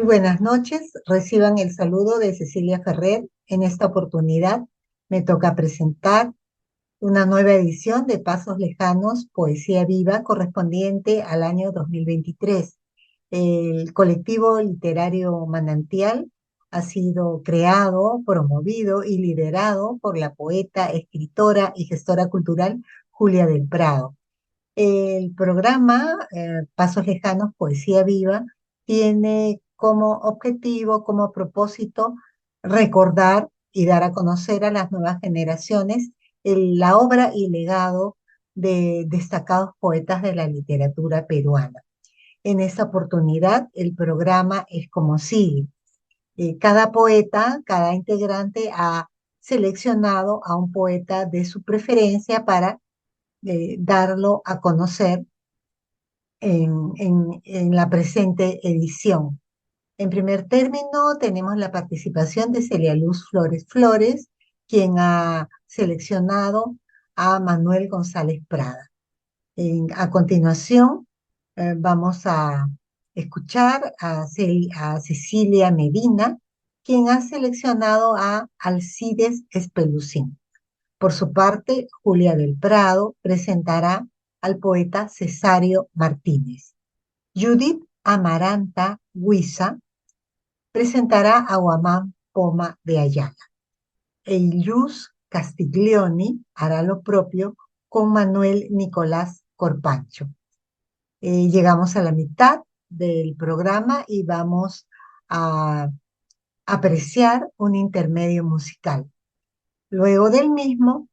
Muy buenas noches. Reciban el saludo de Cecilia Ferrer. En esta oportunidad me toca presentar una nueva edición de Pasos Lejanos, Poesía Viva, correspondiente al año 2023. El colectivo literario Manantial ha sido creado, promovido y liderado por la poeta, escritora y gestora cultural Julia del Prado. El programa Pasos Lejanos, Poesía Viva, tiene como objetivo, como propósito, recordar y dar a conocer a las nuevas generaciones la obra y legado de destacados poetas de la literatura peruana. En esta oportunidad, el programa es como sigue. Cada poeta, cada integrante ha seleccionado a un poeta de su preferencia para darlo a conocer en la presente edición. En primer término, tenemos la participación de Celia Luz Flores Flores, quien ha seleccionado a Manuel González Prada. A continuación, vamos a escuchar a Cecilia Medina, quien ha seleccionado a Alcides Espelucín. Por su parte, Julia del Prado presentará al poeta Cesario Martínez. Judith Amaranta Huiza presentará a Guamán Poma de Ayala. Eiluz Castiglioni hará lo propio con Manuel Nicolás Corpancho. Llegamos a la mitad del programa y vamos a apreciar un intermedio musical. Luego del mismo,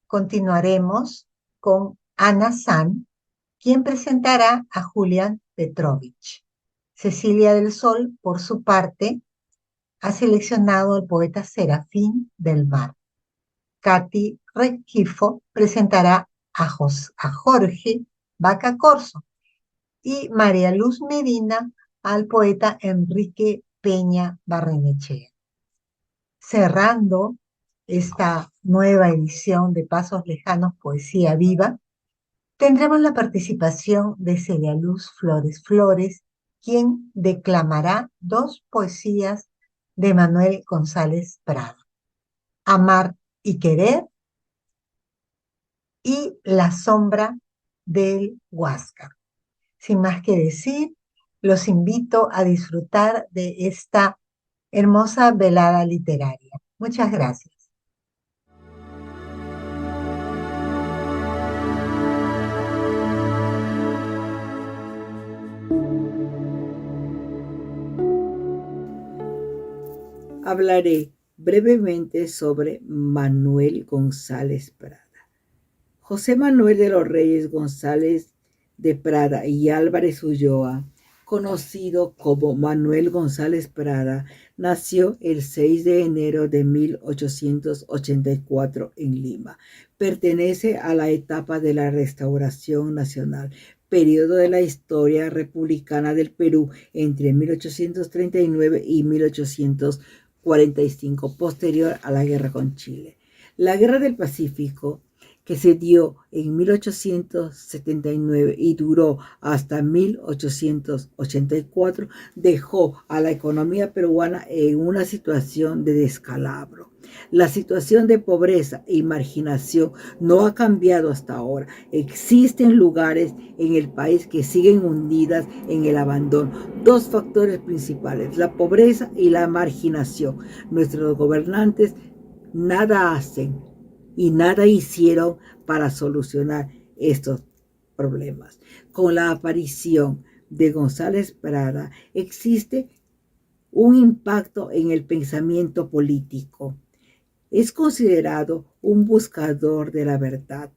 continuaremos con Ana San, quien presentará a Julián Petrovich. Cecilia del Sol, por su parte, ha seleccionado al poeta Serafín del Mar. Katy Rengifo presentará a Jorge Vaca Corso y María Luz Medina al poeta Enrique Peña Barrenechea. Cerrando esta nueva edición de Pasos Lejanos, Poesía Viva, tendremos la participación de Celia Luz Flores Flores, quien declamará dos poesías de Manuel González Prado: Amar y Querer y La Sombra del Huáscar. Sin más que decir, los invito a disfrutar de esta hermosa velada literaria. Muchas gracias. Hablaré brevemente sobre Manuel González Prada. José Manuel de los Reyes González de Prada y Álvarez Ulloa, conocido como Manuel González Prada, nació el 6 de enero de 1884 en Lima. Pertenece a la etapa de la Restauración Nacional, periodo de la historia republicana del Perú entre 1839 y 1845, posterior a la guerra con Chile. La Guerra del Pacífico, que se dio en 1879 y duró hasta 1884, dejó a la economía peruana en una situación de descalabro. La situación de pobreza y marginación no ha cambiado hasta ahora. Existen lugares en el país que siguen hundidas en el abandono. Dos factores principales: la pobreza y la marginación. Nuestros gobernantes nada hacen y nada hicieron para solucionar estos problemas. Con la aparición de González Prada existe un impacto en el pensamiento político. Es considerado un buscador de la verdad,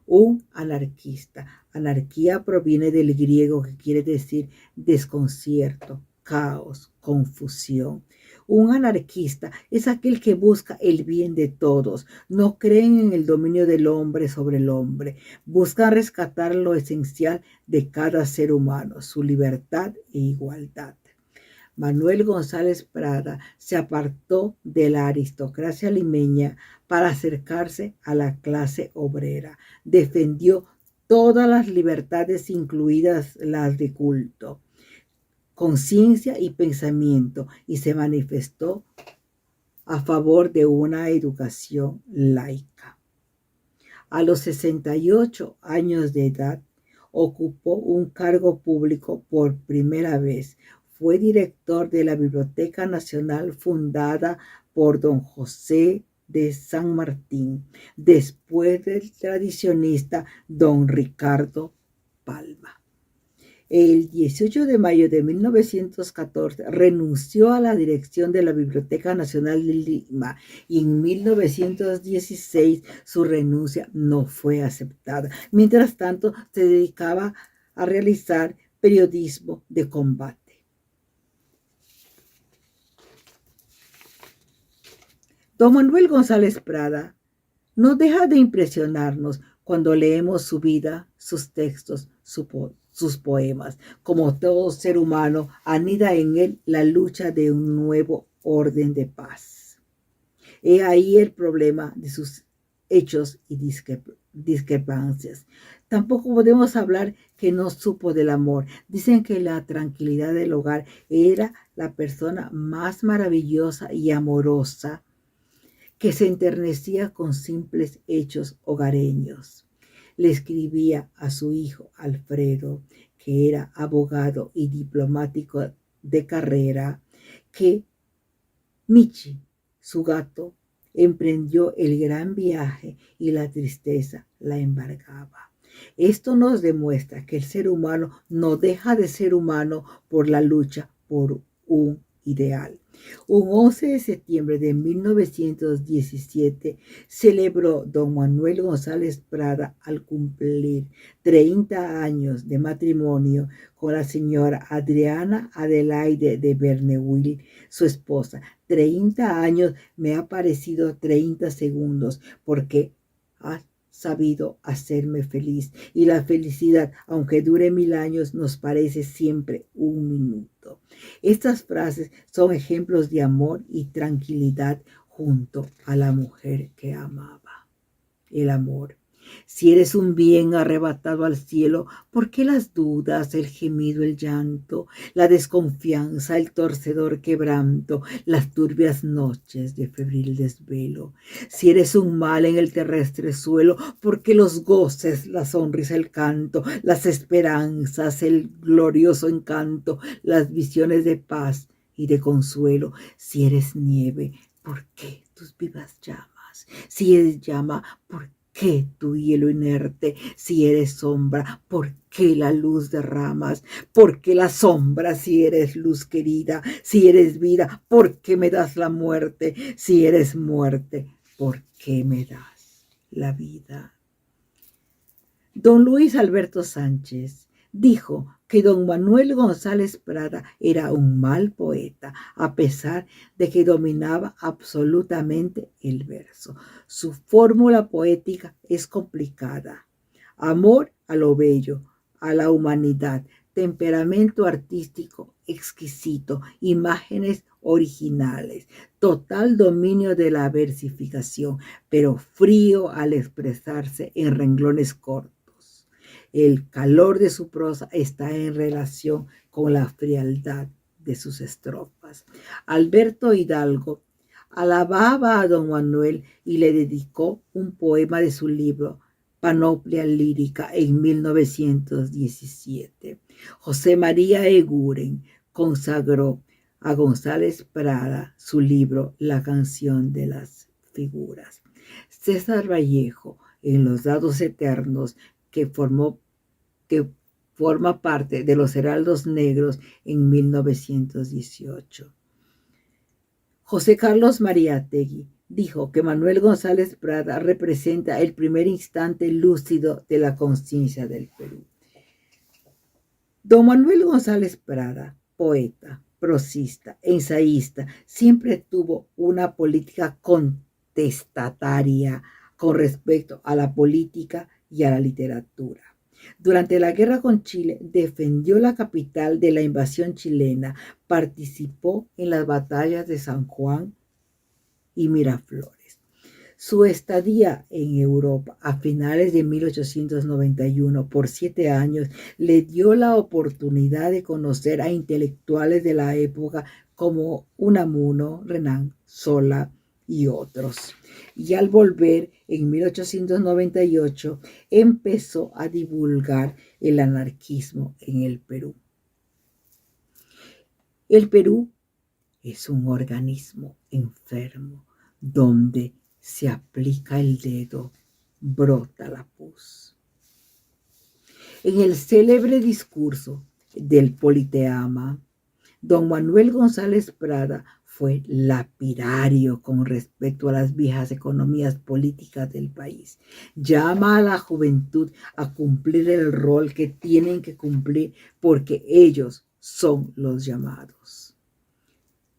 un anarquista. Anarquía proviene del griego, que quiere decir desconcierto, caos, confusión. Un anarquista es aquel que busca el bien de todos, no creen en el dominio del hombre sobre el hombre, buscan rescatar lo esencial de cada ser humano, su libertad e igualdad. Manuel González Prada se apartó de la aristocracia limeña para acercarse a la clase obrera. Defendió todas las libertades, incluidas las de culto. conciencia y pensamiento y se manifestó a favor de una educación laica. A los 68 años de edad, ocupó un cargo público por primera vez. Fue director de la Biblioteca Nacional fundada por don José de San Martín, después del tradicionista don Ricardo Palma. El 18 de mayo de 1914 renunció a la dirección de la Biblioteca Nacional de Lima y en 1916 su renuncia no fue aceptada. Mientras tanto, se dedicaba a realizar periodismo de combate. Don Manuel González Prada no deja de impresionarnos cuando leemos su vida, sus textos, sus poemas. Como todo ser humano, anida en él la lucha de un nuevo orden de paz. He ahí el problema de sus hechos y discrepancias. Tampoco podemos hablar que no supo del amor. Dicen que la tranquilidad del hogar era la persona más maravillosa y amorosa, que se enternecía con simples hechos hogareños. Le escribía a su hijo Alfredo, que era abogado y diplomático de carrera, que Michi, su gato, emprendió el gran viaje y la tristeza la embargaba. Esto nos demuestra que el ser humano no deja de ser humano por la lucha por un ideal. Un 11 de septiembre de 1917 celebró don Manuel González Prada al cumplir 30 años de matrimonio con la señora Adriana Adelaide de Verneuil, su esposa. 30 años me ha parecido 30 segundos porque ha sabido hacerme feliz y la felicidad, aunque dure 1000 años, nos parece siempre un minuto. Estas frases son ejemplos de amor y tranquilidad junto a la mujer que amaba. El amor. Si eres un bien arrebatado al cielo, ¿por qué las dudas, el gemido, el llanto, la desconfianza, el torcedor quebranto, las turbias noches de febril desvelo? Si eres un mal en el terrestre suelo, ¿por qué los goces, la sonrisa, el canto, las esperanzas, el glorioso encanto, las visiones de paz y de consuelo? Si eres nieve, ¿por qué tus vivas llamas? Si eres llama, ¿por qué tu hielo inerte? Si eres sombra, ¿por qué la luz derramas? ¿Por qué la sombra si eres luz querida? Si eres vida, ¿por qué me das la muerte? Si eres muerte, ¿por qué me das la vida? Don Luis Alberto Sánchez dijo que don Manuel González Prada era un mal poeta, a pesar de que dominaba absolutamente el verso. Su fórmula poética es complicada. Amor a lo bello, a la humanidad, temperamento artístico exquisito, imágenes originales, total dominio de la versificación, pero frío al expresarse en renglones cortos. El calor de su prosa está en relación con la frialdad de sus estrofas. Alberto Hidalgo alababa a don Manuel y le dedicó un poema de su libro Panoplia Lírica en 1917. José María Eguren consagró a González Prada su libro La canción de las figuras. César Vallejo, en Los dados eternos, que forma parte de los Heraldos Negros en 1918. José Carlos Mariátegui dijo que Manuel González Prada representa el primer instante lúcido de la conciencia del Perú. Don Manuel González Prada, poeta, prosista, ensayista, siempre tuvo una política contestataria con respecto a la política y a la literatura. Durante la guerra con Chile, defendió la capital de la invasión chilena, participó en las batallas de San Juan y Miraflores. Su estadía en Europa a finales de 1891 por 7 años le dio la oportunidad de conocer a intelectuales de la época como Unamuno, Renan, Sola y otros. Y al volver en 1898 empezó a divulgar el anarquismo en el Perú. El Perú es un organismo enfermo donde se aplica el dedo, brota la pus. En el célebre discurso del Politeama, don Manuel González Prada fue lapidario con respecto a las viejas economías políticas del país. Llama a la juventud a cumplir el rol que tienen que cumplir porque ellos son los llamados.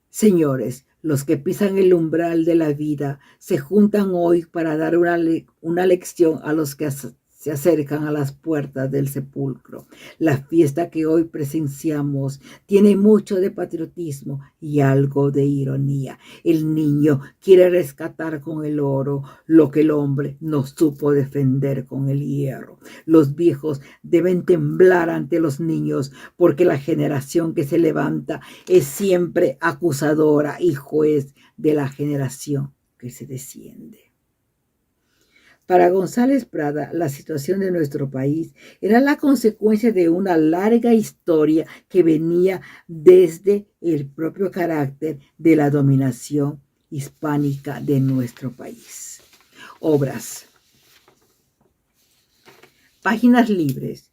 Señores, los que pisan el umbral de la vida se juntan hoy para dar una lección a los que se acercan a las puertas del sepulcro. La fiesta que hoy presenciamos tiene mucho de patriotismo y algo de ironía. El niño quiere rescatar con el oro lo que el hombre no supo defender con el hierro. Los viejos deben temblar ante los niños porque la generación que se levanta es siempre acusadora y juez de la generación que se desciende. Para González Prada, la situación de nuestro país era la consecuencia de una larga historia que venía desde el propio carácter de la dominación hispánica de nuestro país. Obras. Páginas libres,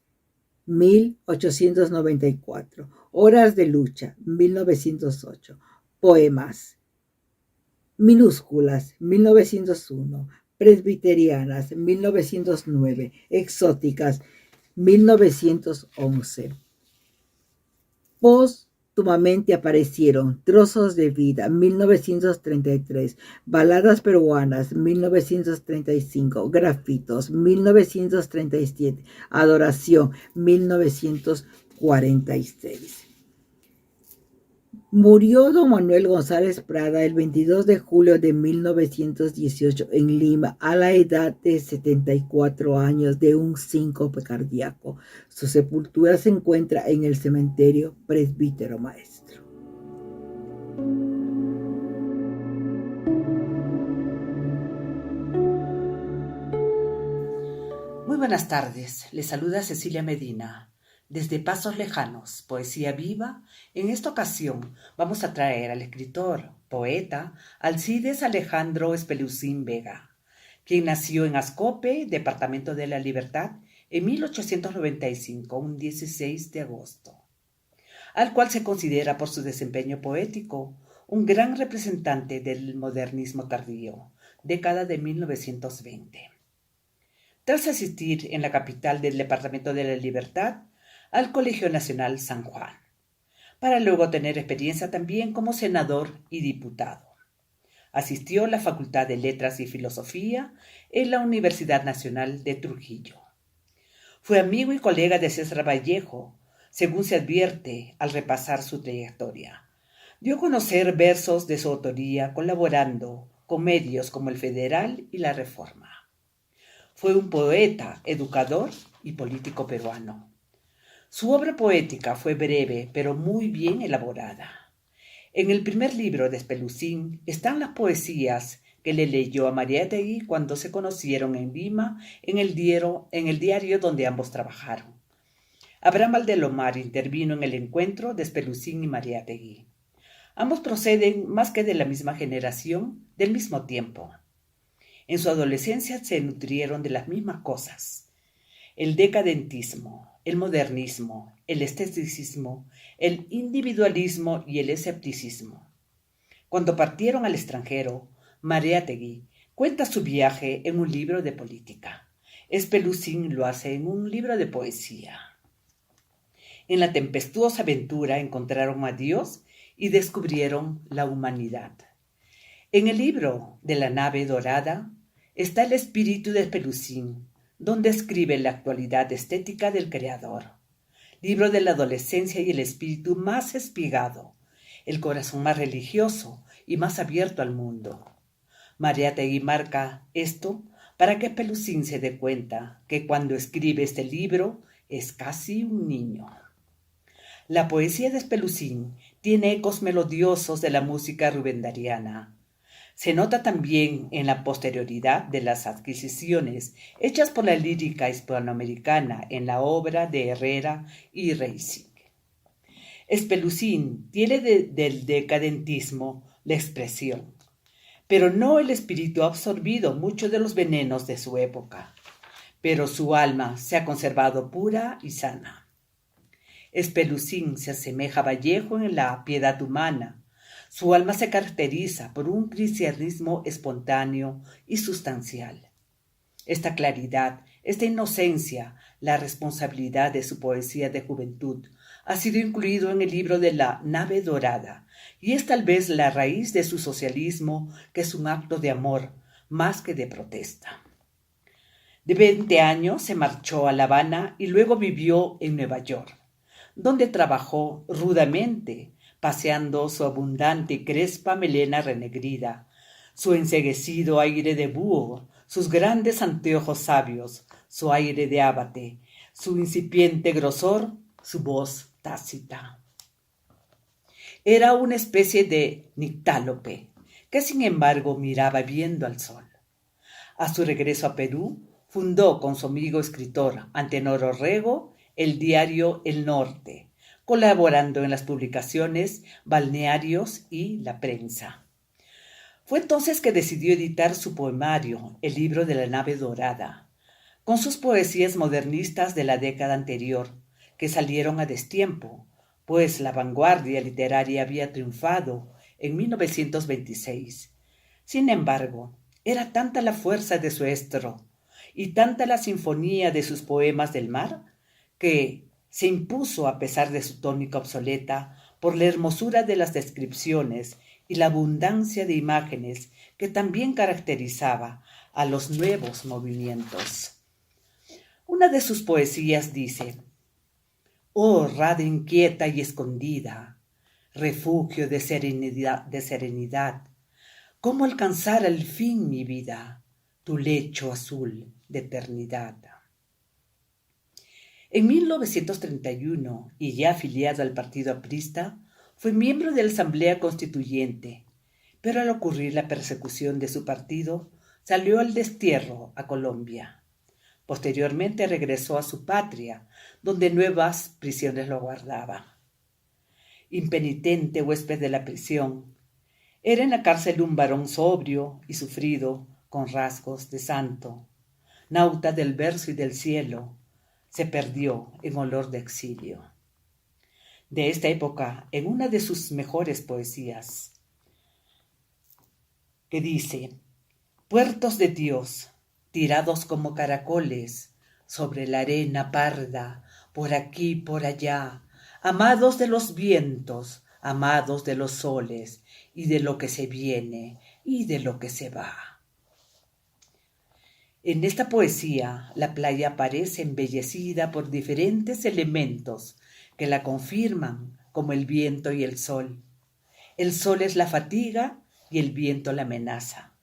1894. Horas de lucha, 1908. Poemas. Minúsculas, 1901. Presbiterianas, 1909. Exóticas, 1911. Póstumamente aparecieron Trozos de vida, 1933. Baladas peruanas, 1935. Grafitos, 1937. Adoración, 1946. Murió don Manuel González Prada el 22 de julio de 1918 en Lima a la edad de 74 años de un síncope cardíaco. Su sepultura se encuentra en el cementerio Presbítero Maestro. Muy buenas tardes, les saluda Cecilia Medina. Desde Pasos Lejanos, Poesía Viva, en esta ocasión vamos a traer al escritor, poeta, Alcides Alejandro Espelucín Vega, quien nació en Ascope, Departamento de la Libertad, en 1895, un 16 de agosto, al cual se considera por su desempeño poético un gran representante del modernismo tardío, década de 1920. Tras asistir en la capital del Departamento de la Libertad, al Colegio Nacional San Juan, para luego tener experiencia también como senador y diputado. Asistió a la Facultad de Letras y Filosofía en la Universidad Nacional de Trujillo. Fue amigo y colega de César Vallejo, según se advierte al repasar su trayectoria. Dio a conocer versos de su autoría colaborando con medios como El Federal y La Reforma. Fue un poeta, educador y político peruano. Su obra poética fue breve, pero muy bien elaborada. En el primer libro de Espelucín están las poesías que le leyó a Mariátegui cuando se conocieron en Lima, en el diario donde ambos trabajaron. Abraham Valdelomar intervino en el encuentro de Espelucín y Mariátegui. Ambos proceden más que de la misma generación, del mismo tiempo. En su adolescencia se nutrieron de las mismas cosas: el decadentismo, el modernismo, el esteticismo, el individualismo y el escepticismo. Cuando partieron al extranjero, Mariátegui cuenta su viaje en un libro de política. Espelucín lo hace en un libro de poesía. En la tempestuosa aventura encontraron a Dios y descubrieron la humanidad. En el libro de la nave dorada está el espíritu de Espelucín, donde escribe la actualidad estética del creador. Libro de la adolescencia y el espíritu más espigado, el corazón más religioso y más abierto al mundo. Mariátegui marca esto para que Pelusín se dé cuenta que cuando escribe este libro es casi un niño. La poesía de Pelusín tiene ecos melodiosos de la música rubendariana. Se nota también en la posterioridad de las adquisiciones hechas por la lírica hispanoamericana en la obra de Herrera y Reisig. Pelusín tiene del decadentismo la expresión, pero no el espíritu ha absorbido muchos de los venenos de su época, pero su alma se ha conservado pura y sana. Pelusín se asemeja a Vallejo en la piedad humana. Su alma se caracteriza por un cristianismo espontáneo y sustancial. Esta claridad, esta inocencia, la responsabilidad de su poesía de juventud, ha sido incluido en el libro de La Nave Dorada, y es tal vez la raíz de su socialismo, que es un acto de amor más que de protesta. De 20 años se marchó a La Habana y luego vivió en Nueva York, donde trabajó rudamente, paseando su abundante y crespa melena renegrida, su enceguecido aire de búho, sus grandes anteojos sabios, su aire de ábate, su incipiente grosor, su voz tácita. Era una especie de nictálope, que sin embargo miraba viendo al sol. A su regreso a Perú, fundó con su amigo escritor Antenor Orrego el diario El Norte, colaborando en las publicaciones Balnearios y La Prensa. Fue entonces que decidió editar su poemario, El libro de la Nave Dorada, con sus poesías modernistas de la década anterior, que salieron a destiempo, pues la vanguardia literaria había triunfado en 1926. Sin embargo, era tanta la fuerza de su estro y tanta la sinfonía de sus poemas del mar, que se impuso a pesar de su tónica obsoleta por la hermosura de las descripciones y la abundancia de imágenes que también caracterizaba a los nuevos movimientos. Una de sus poesías dice: «Oh rada inquieta y escondida, refugio de serenidad, ¿cómo alcanzar al fin mi vida, tu lecho azul de eternidad?» En 1931, y ya afiliado al Partido Aprista, fue miembro de la Asamblea Constituyente, pero al ocurrir la persecución de su partido, salió al destierro a Colombia. Posteriormente regresó a su patria, donde nuevas prisiones lo aguardaban. Impenitente huésped de la prisión, era en la cárcel un varón sobrio y sufrido, con rasgos de santo. Nauta del verso y del cielo, se perdió en olor de exilio. De esta época, en una de sus mejores poesías, que dice: «Puertos de Dios, tirados como caracoles sobre la arena parda, por aquí, por allá, amados de los vientos, amados de los soles, y de lo que se viene y de lo que se va». En esta poesía, la playa aparece embellecida por diferentes elementos que la confirman, como el viento y el sol. El sol es la fatiga y el viento la amenaza.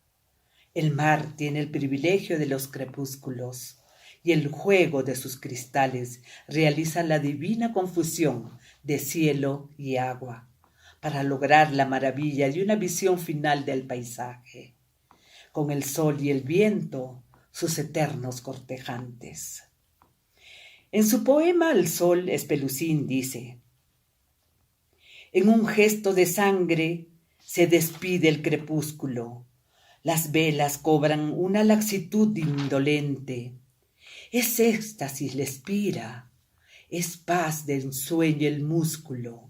El mar tiene el privilegio de los crepúsculos, y el juego de sus cristales realiza la divina confusión de cielo y agua, para lograr la maravilla de una visión final del paisaje, con el sol y el viento, sus eternos cortejantes. En su poema El sol, Pelusín dice: «En un gesto de sangre se despide el crepúsculo, las velas cobran una laxitud indolente, es éxtasis la espira, es paz de ensueño el músculo,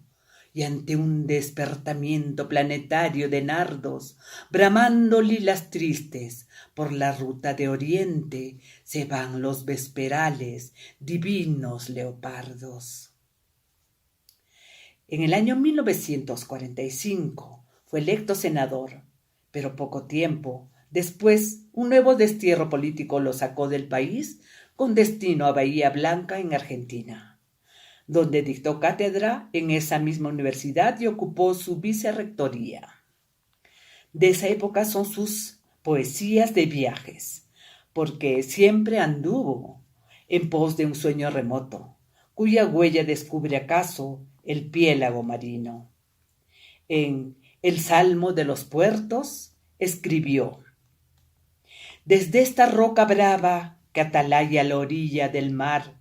y ante un despertamiento planetario de nardos, bramando lilas tristes, por la ruta de oriente se van los vesperales, divinos leopardos». En el año 1945 fue electo senador, pero poco tiempo después un nuevo destierro político lo sacó del país con destino a Bahía Blanca en Argentina, donde dictó cátedra en esa misma universidad y ocupó su vicerrectoría. De esa época son sus poesías de viajes, porque siempre anduvo en pos de un sueño remoto, cuya huella descubre acaso el piélago marino. En El Salmo de los Puertos escribió: desde esta roca brava que atalaya la orilla del mar,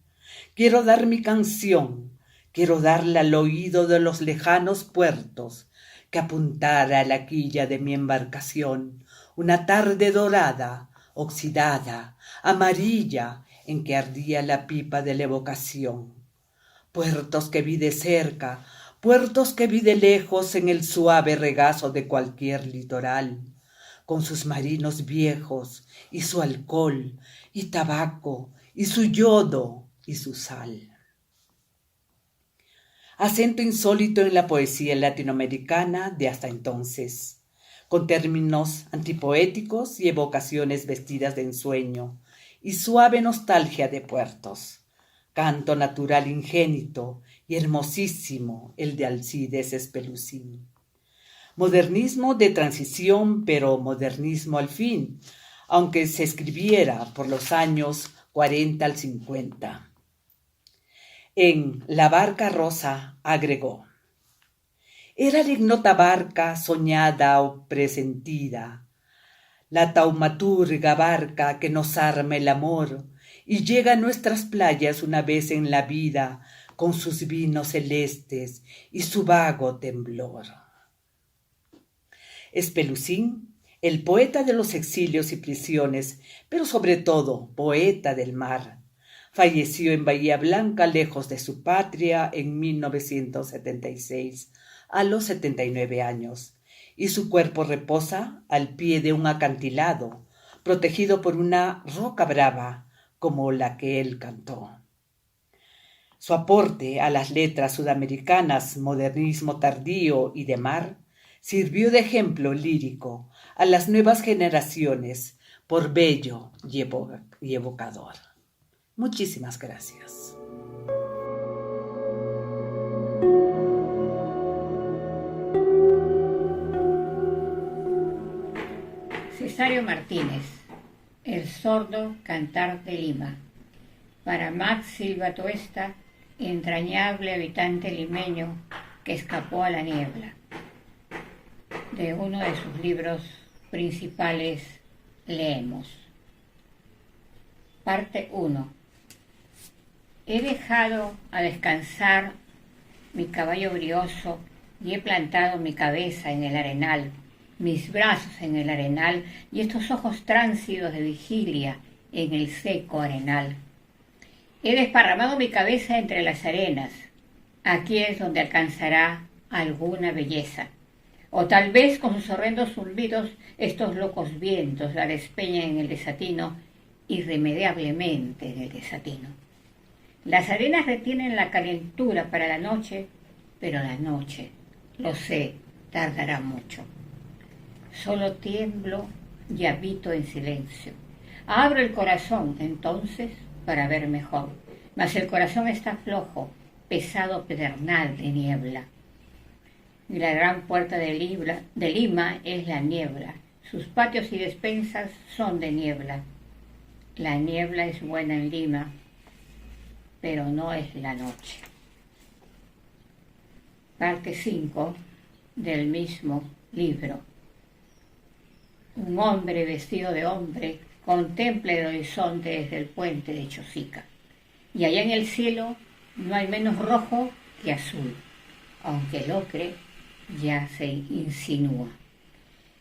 quiero dar mi canción, quiero darla al oído de los lejanos puertos, que apuntara a la quilla de mi embarcación una tarde dorada, oxidada, amarilla, en que ardía la pipa de la evocación. Puertos que vi de cerca, puertos que vi de lejos en el suave regazo de cualquier litoral, con sus marinos viejos y su alcohol y tabaco y su yodo y su sal. Acento insólito en la poesía latinoamericana de hasta entonces, con términos antipoéticos y evocaciones vestidas de ensueño y suave nostalgia de puertos. Canto natural ingénito y hermosísimo el de Alcides Espelucín. Modernismo de transición, pero modernismo al fin, aunque se escribiera por los años 40 al 50. En La barca rosa agregó: era la ignota barca soñada o presentida, la taumaturga barca que nos arma el amor y llega a nuestras playas una vez en la vida con sus vinos celestes y su vago temblor. Espelucín, el poeta de los exilios y prisiones, pero sobre todo poeta del mar, falleció en Bahía Blanca, lejos de su patria, en 1976, a los 79 años, y su cuerpo reposa al pie de un acantilado, protegido por una roca brava como la que él cantó. Su aporte a las letras sudamericanas, modernismo tardío y de mar, sirvió de ejemplo lírico a las nuevas generaciones por bello y evocador. Muchísimas gracias. Cesario Martínez, El sordo cantar de Lima. Para Max Silva Tuesta, entrañable habitante limeño que escapó a la niebla. De uno de sus libros principales leemos. Parte 1. He dejado a descansar mi caballo brioso y he plantado mi cabeza en el arenal, mis brazos en el arenal y estos ojos tránsidos de vigilia en el seco arenal. He desparramado mi cabeza entre las arenas. Aquí es donde alcanzará alguna belleza. O tal vez con sus horrendos zumbidos estos locos vientos la despeñan en el desatino, irremediablemente en el desatino. Las arenas retienen la calentura para la noche, pero la noche, lo sé, tardará mucho. Solo tiemblo y habito en silencio. Abro el corazón, entonces, para ver mejor, mas el corazón está flojo, pesado pedernal de niebla. Y la gran puerta de Lima es la niebla. Sus patios y despensas son de niebla. La niebla es buena en Lima, pero no es la noche. Parte 5 del mismo libro. Un hombre vestido de hombre contempla el horizonte desde el puente de Chosica. Y allá en el cielo no hay menos rojo que azul, aunque el ocre ya se insinúa.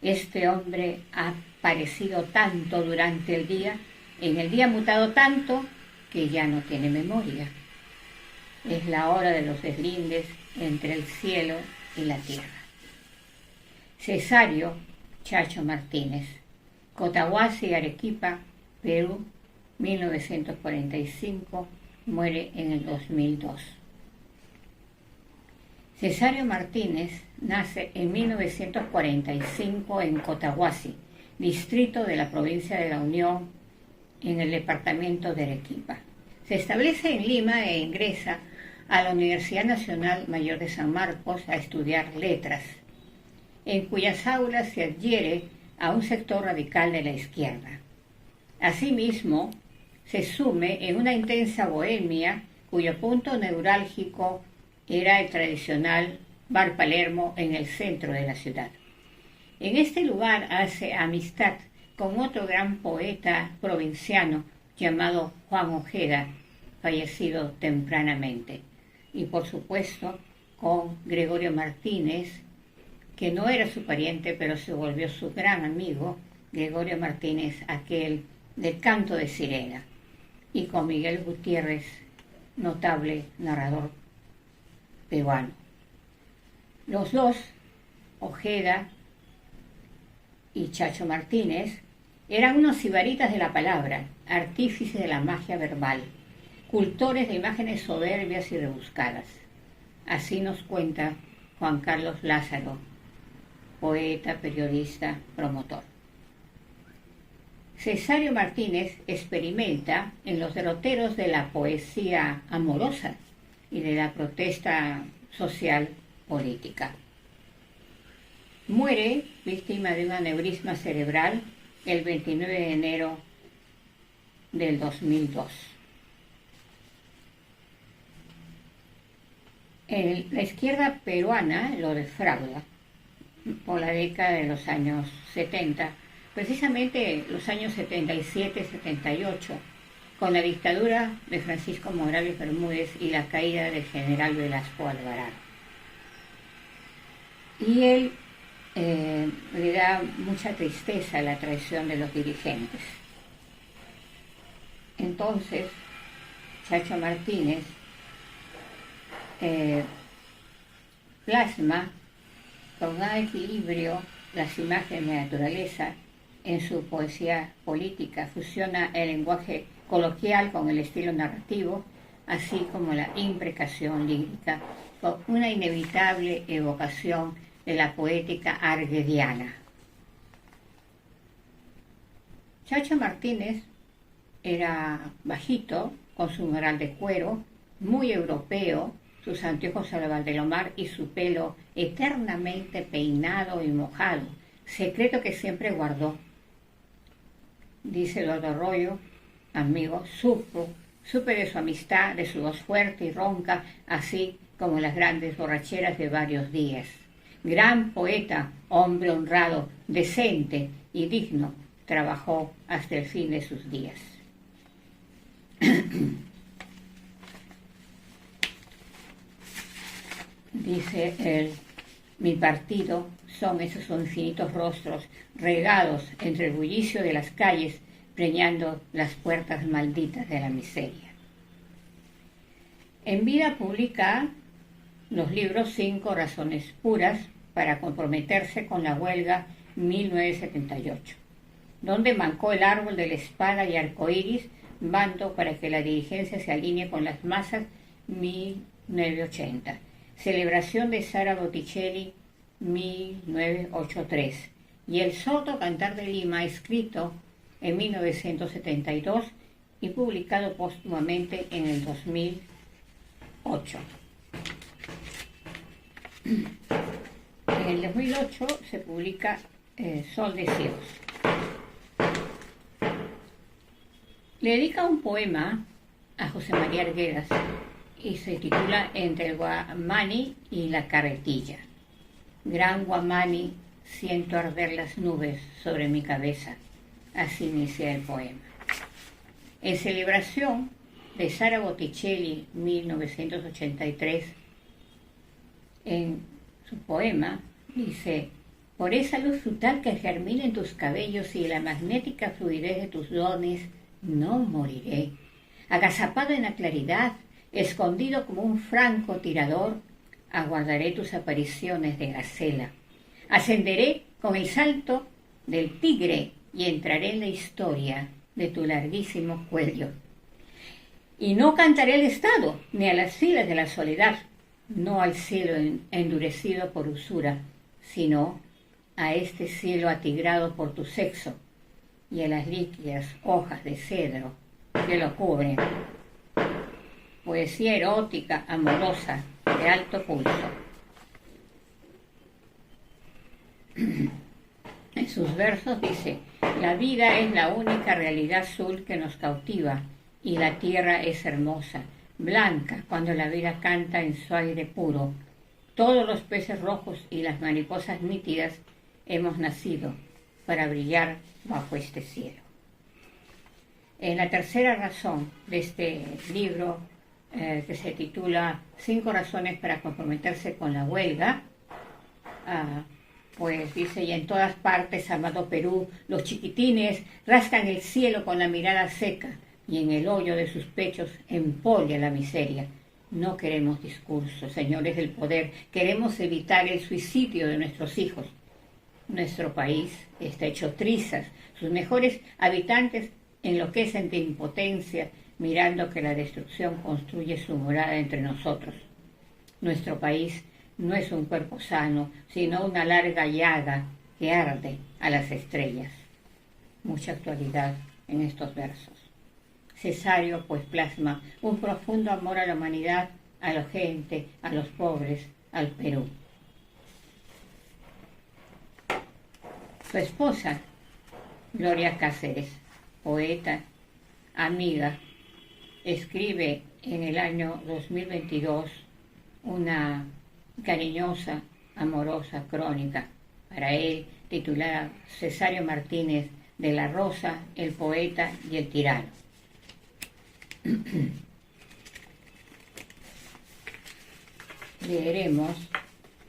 Este hombre ha parecido tanto durante el día, en el día ha mutado tanto que ya no tiene memoria. Es la hora de los deslindes entre el cielo y la tierra. Cesario Chacho Martínez, Cotahuasi, Arequipa, Perú, 1945, muere en el 2002. Cesario Martínez nace en 1945 en Cotahuasi, distrito de la provincia de La Unión, en el departamento de Arequipa. Se establece en Lima e ingresa a la Universidad Nacional Mayor de San Marcos a estudiar letras, en cuyas aulas se adhiere a un sector radical de la izquierda. Asimismo, se sume en una intensa bohemia cuyo punto neurálgico era el tradicional Bar Palermo en el centro de la ciudad. En este lugar hace amistad con otro gran poeta provinciano llamado Juan Ojeda, fallecido tempranamente, y por supuesto con Gregorio Martínez, que no era su pariente, pero se volvió su gran amigo, Gregorio Martínez, aquel del Canto de Sirena, y con Miguel Gutiérrez, notable narrador peruano. Los dos, Ojeda y Chacho Martínez, eran unos sibaritas de la palabra, artífices de la magia verbal, cultores de imágenes soberbias y rebuscadas. Así nos cuenta Juan Carlos Lázaro, poeta, periodista, promotor. Cesario Martínez experimenta en los derroteros de la poesía amorosa y de la protesta social política. Muere víctima de un aneurisma cerebral el 29 de enero del 2002. La izquierda peruana lo defrauda por la década de los años 70, precisamente los años 77-78, con la dictadura de Francisco Morales Bermúdez y la caída del general Velasco Alvarado. Y él le da mucha tristeza a la traición de los dirigentes. Entonces, Chacho Martínez plasma con gran equilibrio las imágenes de la naturaleza en su poesía política, fusiona el lenguaje coloquial con el estilo narrativo, así como la imprecación lírica, con una inevitable evocación de la poética arguediana. Chacho Martínez era bajito, con su morral de cuero, muy europeo, sus anteojos a la Valdelomar y su pelo eternamente peinado y mojado, secreto que siempre guardó. Dice Eduardo Arroyo, amigo, supe de su amistad, de su voz fuerte y ronca, así como las grandes borracheras de varios días. Gran poeta, hombre honrado, decente y digno, trabajó hasta el fin de sus días. Dice él, mi partido son esos infinitos rostros regados entre el bullicio de las calles, preñando las puertas malditas de la miseria. En vida publica los libros 5 razones puras para comprometerse con la huelga 1978, donde mancó el árbol de la espada y arcoíris, bando para que la dirigencia se alinee con las masas 1980, celebración de Sara Botticelli 1983 y el Soto Cantar de Lima, escrito en 1972 y publicado póstumamente en el 2008. En el 2008 se publica Sol de Ciegos. Le dedica un poema a José María Arguedas y se titula Entre el Guamani y la carretilla. Gran Guamani, siento arder las nubes sobre mi cabeza. Así inicia el poema. En celebración de Sara Botticelli, 1983, en su poema dice: por esa luz frutal que germina en tus cabellos y la magnética fluidez de tus dones, no moriré. Agazapado en la claridad, escondido como un francotirador, aguardaré tus apariciones de gacela. Ascenderé con el salto del tigre y entraré en la historia de tu larguísimo cuello. Y no cantaré al estado, ni a las filas de la soledad, no al cielo endurecido por usura, sino a este cielo atigrado por tu sexo y a las líquidas hojas de cedro que lo cubren. Poesía erótica, amorosa, de alto pulso. En sus versos dice: la vida es la única realidad azul que nos cautiva y la tierra es hermosa, blanca cuando la vida canta en su aire puro. Todos los peces rojos y las mariposas nítidas hemos nacido para brillar bajo este cielo. En la tercera razón de este libro, que se titula 5 razones para comprometerse con la huelga, pues dice: y en todas partes, amado Perú, los chiquitines rascan el cielo con la mirada seca y en el hoyo de sus pechos empolla la miseria. No queremos discursos, señores del poder, queremos evitar el suicidio de nuestros hijos. Nuestro país está hecho trizas, sus mejores habitantes enloquecen de impotencia, mirando que la destrucción construye su morada entre nosotros. Nuestro país no es un cuerpo sano, sino una larga llaga que arde a las estrellas. Mucha actualidad en estos versos. Cesario pues plasma un profundo amor a la humanidad, a la gente, a los pobres, al Perú. Su esposa, Gloria Cáceres, poeta, amiga, escribe en el año 2022 una cariñosa, amorosa crónica para él, titulada Cesario Martínez de la Rosa, el poeta y el tirano. Leeremos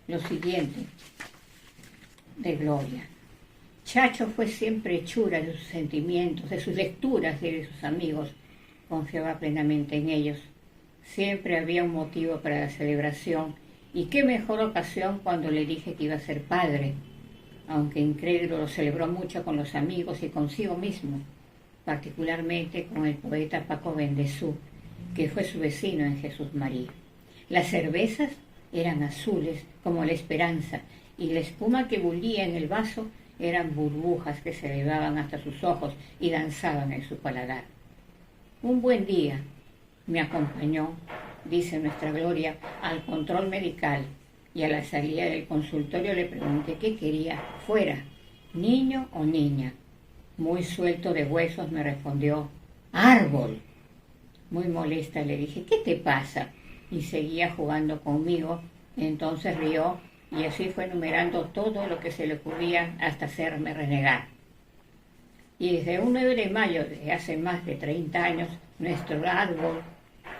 lo siguiente de Gloria. Chacho fue siempre hechura de sus sentimientos, de sus lecturas y de sus amigos. Confiaba plenamente en ellos. Siempre había un motivo para la celebración, y qué mejor ocasión cuando le dije que iba a ser padre. Aunque incrédulo, lo celebró mucho con los amigos y consigo mismo, particularmente con el poeta Paco Bendezú, que fue su vecino en Jesús María. Las cervezas eran azules como la esperanza, y la espuma que bullía en el vaso eran burbujas que se elevaban hasta sus ojos y danzaban en su paladar. Un buen día me acompañó, dice nuestra Gloria, al control medical, y a la salida del consultorio le pregunté qué quería fuera, niño o niña. Muy suelto de huesos me respondió: árbol. Muy molesta le dije: ¿qué te pasa? Y seguía jugando conmigo. Entonces rió y así fue enumerando todo lo que se le ocurría hasta hacerme renegar. Y desde un 9 de mayo de hace más de 30 años, nuestro árbol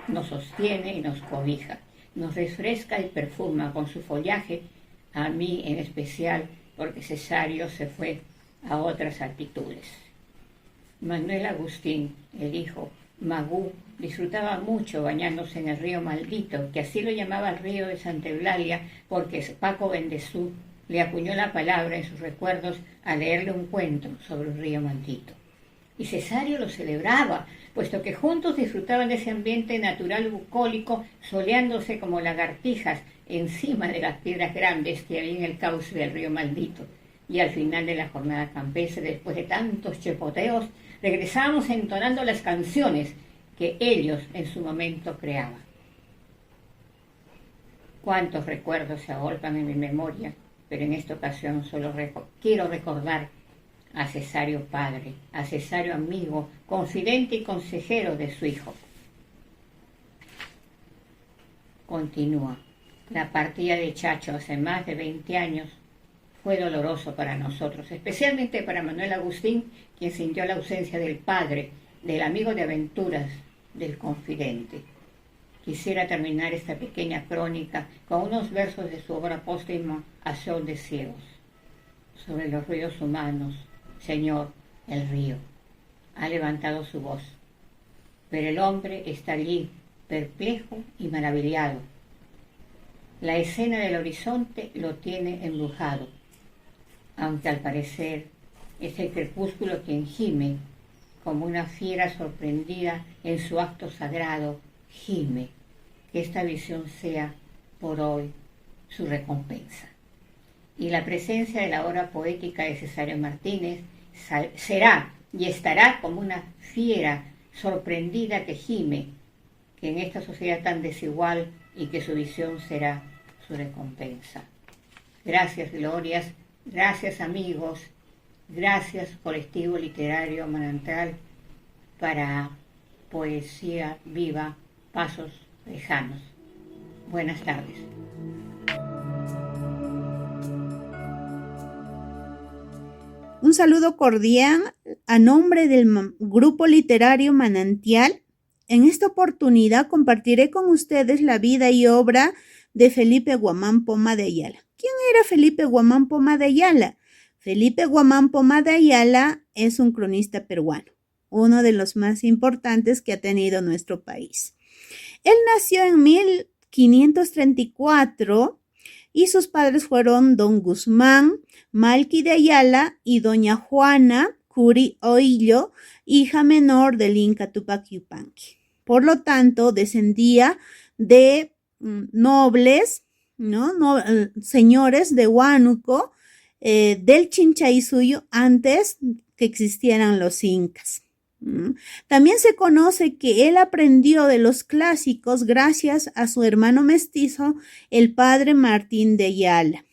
nos sostiene y nos cobija, nos refresca y perfuma con su follaje, a mí en especial, porque Cesario se fue a otras altitudes. Manuel Agustín, el hijo, Magú, disfrutaba mucho bañándose en el río Maldito, que así lo llamaba el río de Santa Eulalia, porque Paco Bendezú le acuñó la palabra en sus recuerdos al leerle un cuento sobre el río Maldito. Y Cesario lo celebraba, puesto que juntos disfrutaban de ese ambiente natural bucólico, soleándose como lagartijas encima de las piedras grandes que había en el cauce del río Maldito. Y al final de la jornada campestre, después de tantos chepoteos, regresábamos entonando las canciones que ellos en su momento creaban. Cuántos recuerdos se agolpan en mi memoria, pero en esta ocasión solo quiero recordar a Cesario padre, a Cesario amigo, confidente y consejero de su hijo. Continúa. La partida de Chacho hace más de 20 años fue doloroso para nosotros, especialmente para Manuel Agustín, quien sintió la ausencia del padre, del amigo de aventuras, del confidente. Quisiera terminar esta pequeña crónica con unos versos de su obra póstuma A Sol de Ciegos. Sobre los ruidos humanos, Señor, el río ha levantado su voz, pero el hombre está allí, perplejo y maravillado. La escena del horizonte lo tiene embrujado, aunque al parecer es el crepúsculo quien gime, como una fiera sorprendida en su acto sagrado, gime. Que esta visión sea, por hoy, su recompensa. Y la presencia de la obra poética de Cesario Martínez será y estará como una fiera sorprendida que gime, que en esta sociedad tan desigual y que su visión será su recompensa. Gracias, Glorias, gracias, amigos, Gracias, Colectivo Literario Manantial, para Poesía Viva, Pasos Lejanos. Buenas tardes. Un saludo cordial a nombre del Grupo Literario Manantial. En esta oportunidad compartiré con ustedes la vida y obra de Felipe Guamán Poma de Ayala. ¿Quién era Felipe Guamán Poma de Ayala? Felipe Guamán Poma de Ayala es un cronista peruano, uno de los más importantes que ha tenido nuestro país. Él nació en 1534 y sus padres fueron don Guzmán Malqui de Ayala y doña Juana Curi Oillo, hija menor del Inca Tupac Yupanqui. Por lo tanto, descendía de nobles, señores de Huánuco, del Chinchaysuyo, antes que existieran los incas. También se conoce que él aprendió de los clásicos gracias a su hermano mestizo, el padre Martín de Ayala.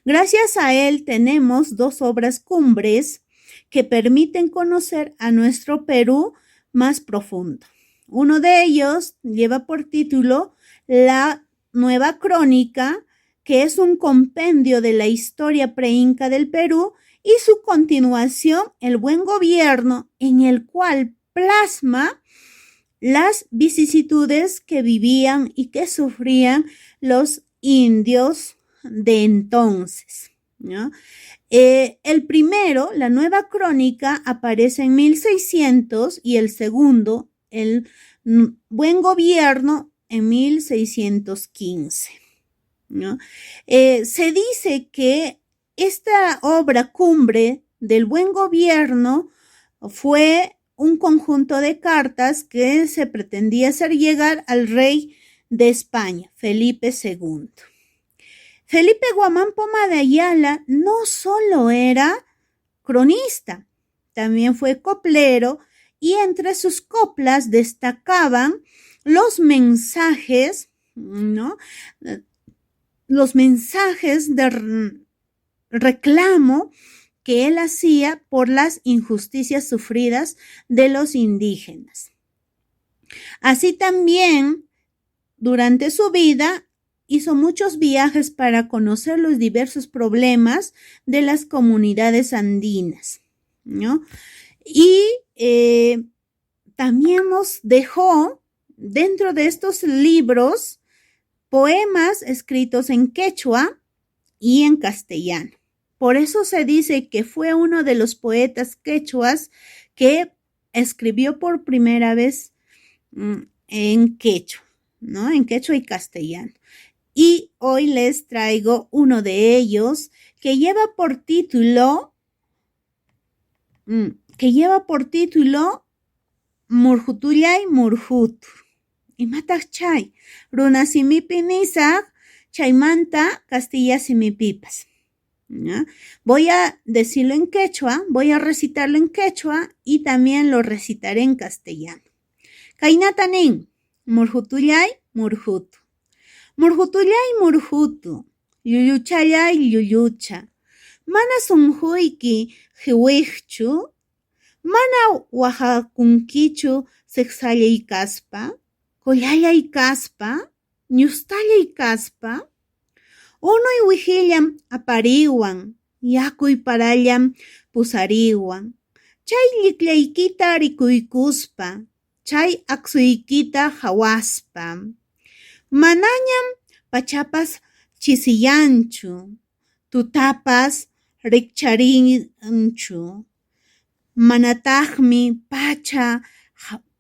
Gracias a él tenemos dos obras cumbres que permiten conocer a nuestro Perú más profundo. Uno de ellos lleva por título La Nueva Crónica, que es un compendio de la historia preinca del Perú, y su continuación, El Buen Gobierno, en el cual plasma las vicisitudes que vivían y que sufrían los indios de entonces, ¿no? El primero, La Nueva Crónica, aparece en 1600 y el segundo, El Buen Gobierno, en 1615, ¿no? Se dice que esta obra cumbre del Buen Gobierno fue un conjunto de cartas que se pretendía hacer llegar al rey de España, Felipe II. Felipe Guamán Poma de Ayala no solo era cronista, también fue coplero, y entre sus coplas destacaban los mensajes, ¿no? Los mensajes de reclamo que él hacía por las injusticias sufridas de los indígenas. Así también, durante su vida, hizo muchos viajes para conocer los diversos problemas de las comunidades andinas, ¿no? Y también nos dejó dentro de estos libros poemas escritos en quechua y en castellano. Por eso se dice que fue uno de los poetas quechuas que escribió por primera vez en quechua, ¿no? En quechua y castellano. Y hoy les traigo uno de ellos que lleva por título Murjutuyay Murjutu. Y matachay, runa simipi nisak, chaymanta Castilla simipipas. ¿No? Voy a decirlo en quechua, voy a recitarlo en quechua y también lo recitaré en castellano. Kainatanin, Murjutuyay Murjutu. Murjutuyay Murjutu, Yuyuchayay Yuyucha. Mana sunjuyki jiwijchu, mana wajakunkichu sexallay kaspa, kollayay kaspa, ñustallay kaspa. Unoy wihillam apariwan, yakuy parallam pusariwan. Chay lliklaykita rikuykuspa, chay aksuykita hawaspa. Manañam pachapas chisiyanchu, tutapas rikcharinchu. Manataqmi pacha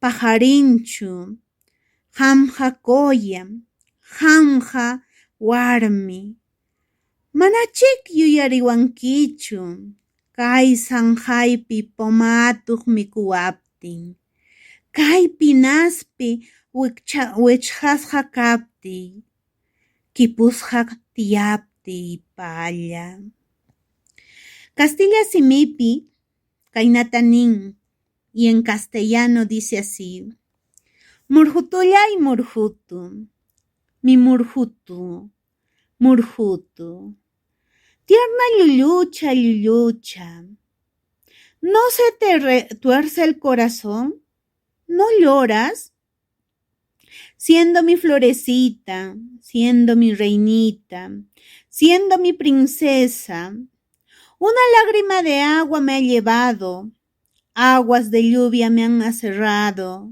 pajarinchu, hamja koyam, hamja warmi. Manachik yuyariwankichu, kay sanjaypi pomatuq mikuwaptin, kay pinaspi wichhasqa kapti, kipusqa tiyapti palla. Castilla simipi, kainatanin, y en castellano dice así: Murjutuyay murjutu, mi murjutu, murjutu. Tierna Llullucha, Llullucha, ¿no se te tuerce el corazón? ¿No lloras? Siendo mi florecita, siendo mi reinita, siendo mi princesa, una lágrima de agua me ha llevado, aguas de lluvia me han aserrado,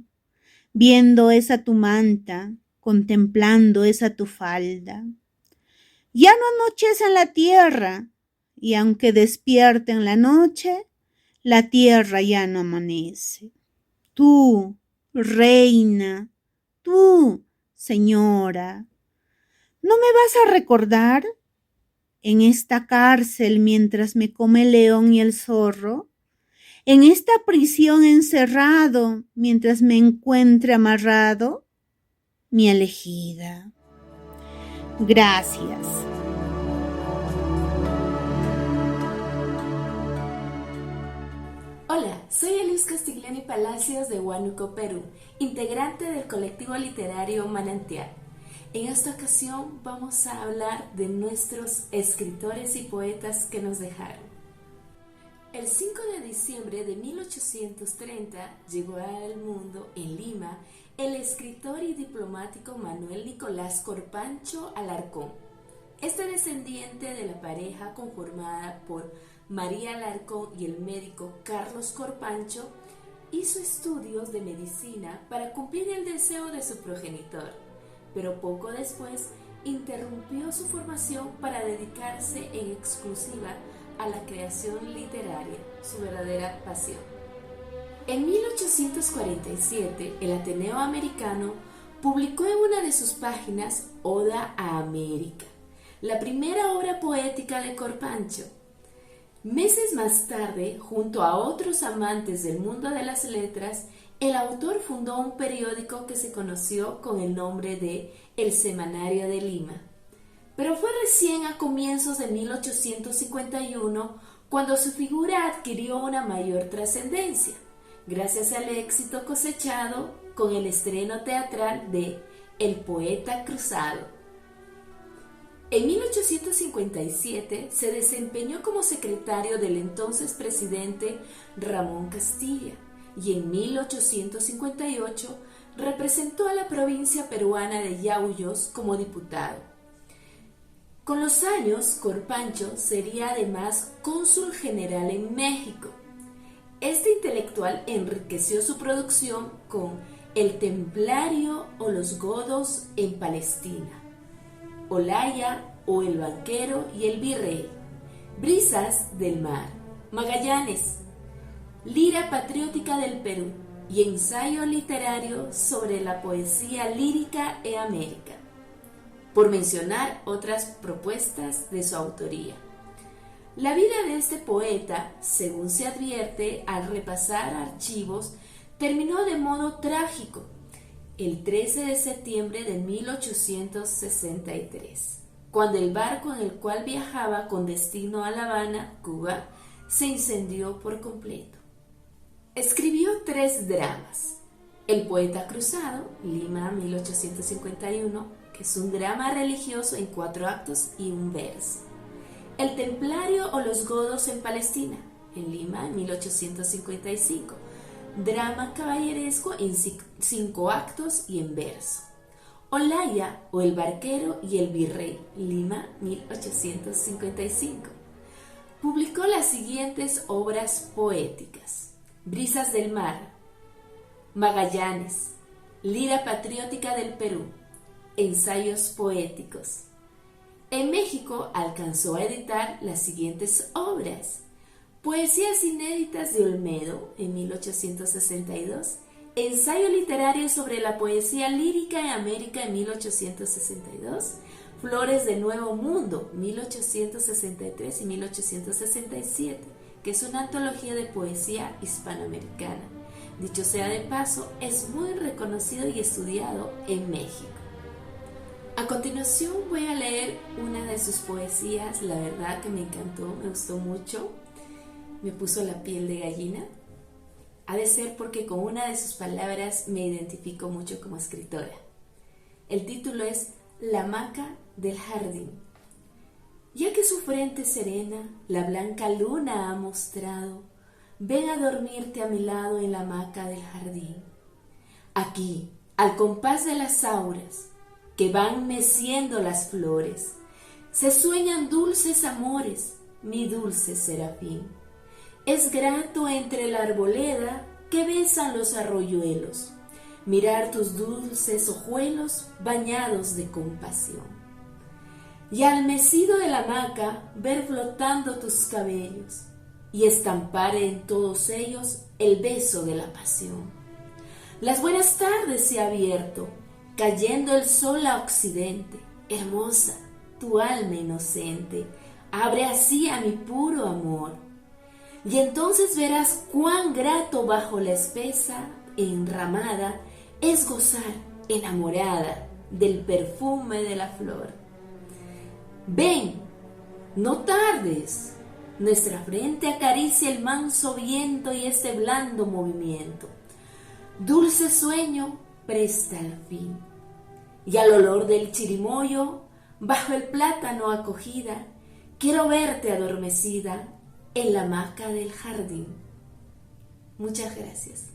viendo esa tu manta, contemplando esa tu falda. Ya no anochece en la tierra, y aunque despierte en la noche, la tierra ya no amanece. Tú, reina, tú, señora, ¿no me vas a recordar en esta cárcel mientras me come el león y el zorro? En esta prisión encerrado mientras me encuentre amarrado, mi elegida. Gracias. Hola, soy Elis Castigliani Palacios de Huánuco, Perú, integrante del colectivo literario Manantial. En esta ocasión vamos a hablar de nuestros escritores y poetas que nos dejaron. El 5 de diciembre de 1830 llegó al mundo en Lima el escritor y diplomático Manuel Nicolás Corpancho Alarcón. Este descendiente de la pareja conformada por María Alarcón y el médico Carlos Corpancho hizo estudios de medicina para cumplir el deseo de su progenitor, pero poco después interrumpió su formación para dedicarse en exclusiva a la creación literaria, su verdadera pasión. En 1847, el Ateneo Americano publicó en una de sus páginas Oda a América, la primera obra poética de Corpancho. Meses más tarde, junto a otros amantes del mundo de las letras, el autor fundó un periódico que se conoció con el nombre de El Semanario de Lima. Pero fue recién a comienzos de 1851 cuando su figura adquirió una mayor trascendencia, gracias al éxito cosechado con el estreno teatral de El Poeta Cruzado. En 1857 se desempeñó como secretario del entonces presidente Ramón Castilla y en 1858 representó a la provincia peruana de Yauyos como diputado. Con los años, Corpancho sería además cónsul general en México. Este intelectual enriqueció su producción con El Templario o los Godos en Palestina, Olaya o El Banquero y el Virrey, Brisas del Mar, Magallanes, Lira Patriótica del Perú y ensayo literario sobre la poesía lírica en América, por mencionar otras propuestas de su autoría. La vida de este poeta, según se advierte al repasar archivos, terminó de modo trágico el 13 de septiembre de 1863, cuando el barco en el cual viajaba con destino a La Habana, Cuba, se incendió por completo. Escribió 3 dramas: El Poeta Cruzado, Lima, 1851, que es un drama religioso en 4 actos y un verso; El Templario o los Godos en Palestina, en Lima, 1855, drama caballeresco en 5 actos y en verso; Olaya o el Barquero y el Virrey, Lima, 1855. Publicó las siguientes obras poéticas: Brisas del Mar, Magallanes, Lira Patriótica del Perú, Ensayos Poéticos. En México alcanzó a editar las siguientes obras: Poesías inéditas de Olmedo, en 1862, Ensayo literario sobre la poesía lírica en América, en 1862, Flores del Nuevo Mundo, 1863 y 1867, que es una antología de poesía hispanoamericana. Dicho sea de paso, es muy reconocido y estudiado en México. A continuación voy a leer una de sus poesías. La verdad que me encantó, me gustó mucho, me puso la piel de gallina. Ha de ser porque con una de sus palabras me identifico mucho como escritora. El título es La hamaca del jardín. Ya que su frente serena la blanca luna ha mostrado, ven a dormirte a mi lado en la hamaca del jardín. Aquí, al compás de las auras que van meciendo las flores, se sueñan dulces amores, mi dulce serafín. Es grato entre la arboleda que besan los arroyuelos, mirar tus dulces ojuelos bañados de compasión. Y al mecido de la hamaca ver flotando tus cabellos y estampar en todos ellos el beso de la pasión. Las buenas tardes se ha abierto, cayendo el sol a occidente. Hermosa, tu alma inocente, abre así a mi puro amor. Y entonces verás cuán grato bajo la espesa enramada es gozar enamorada del perfume de la flor. Ven, no tardes, nuestra frente acaricia el manso viento y este blando movimiento. Dulce sueño presta al fin, y al olor del chirimoyo, bajo el plátano acogida, quiero verte adormecida en la hamaca del jardín. Muchas gracias.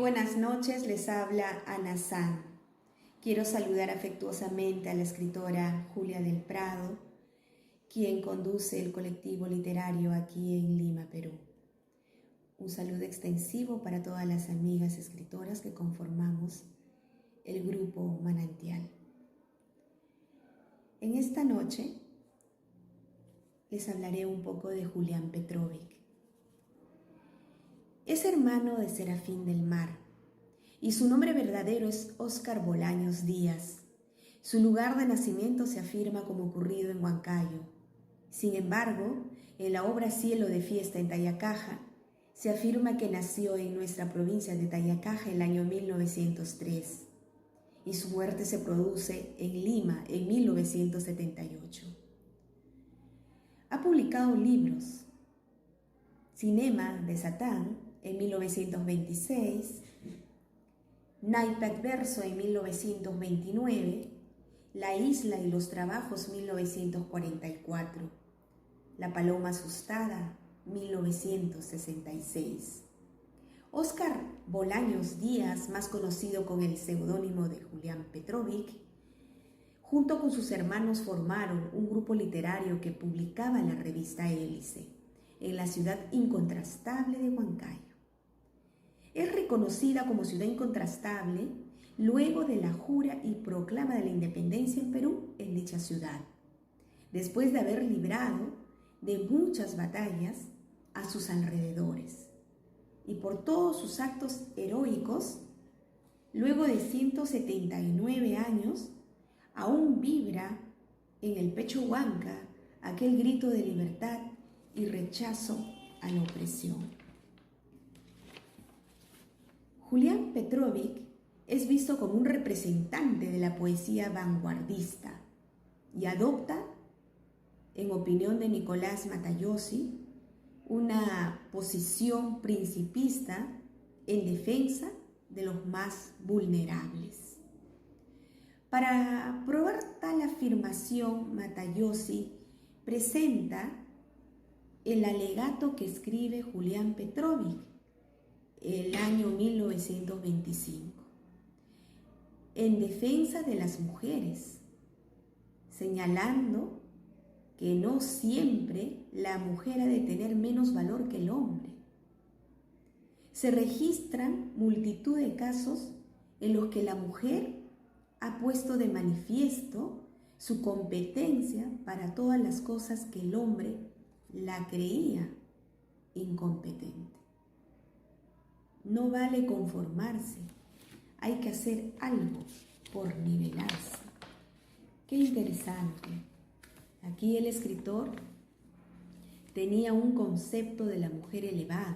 buenas noches, les habla Ana San. Quiero saludar afectuosamente a la escritora Julia del Prado, quien conduce el colectivo literario aquí en Lima, Perú. Un saludo extensivo para todas las amigas escritoras que conformamos el grupo Manantial. En esta noche les hablaré un poco de Julián Petrovic. Es hermano de Serafín del Mar y su nombre verdadero es Óscar Bolaños Díaz. Su lugar de nacimiento se afirma como ocurrido en Huancayo. Sin embargo, en la obra Cielo de Fiesta en Tayacaja, se afirma que nació en nuestra provincia de Tayacaja el año 1903 y su muerte se produce en Lima en 1978. Ha publicado libros: Cinema de Satán en 1926, Naipe Adverso en 1929, La Isla y los Trabajos 1944, La Paloma Asustada 1966. Óscar Bolaños Díaz, más conocido con el seudónimo de Julián Petrovic, junto con sus hermanos formaron un grupo literario que publicaba la revista Hélice en la ciudad incontrastable de Huancayo. Es reconocida como ciudad incontrastable luego de la jura y proclama de la independencia en Perú en dicha ciudad, después de haber librado de muchas batallas a sus alrededores y por todos sus actos heroicos. Luego de 179 años, aún vibra en el pecho huanca aquel grito de libertad y rechazo a la opresión. Julián Petrovic es visto como un representante de la poesía vanguardista y adopta, en opinión de Nicolás Matteucci, una posición principista en defensa de los más vulnerables. Para probar tal afirmación, Matteucci presenta el alegato que escribe Julián Petrovic el año 1925 en defensa de las mujeres, señalando que no siempre la mujer ha de tener menos valor que el hombre. Se registran multitud de casos en los que la mujer ha puesto de manifiesto su competencia para todas las cosas que el hombre la creía incompetente. No vale conformarse, hay que hacer algo por nivelarse. Qué interesante. Aquí el escritor tenía un concepto de la mujer elevado,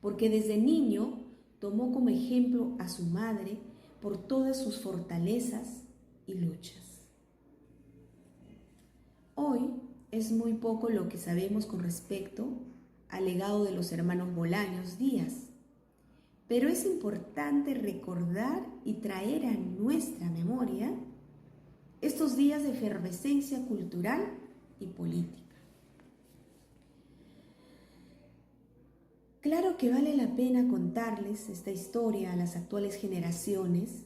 porque desde niño tomó como ejemplo a su madre por todas sus fortalezas y luchas. Hoy es muy poco lo que sabemos con respecto al legado de los hermanos Bolaños Díaz, pero es importante recordar y traer a nuestra memoria estos días de efervescencia cultural y política. Claro que vale la pena contarles esta historia a las actuales generaciones,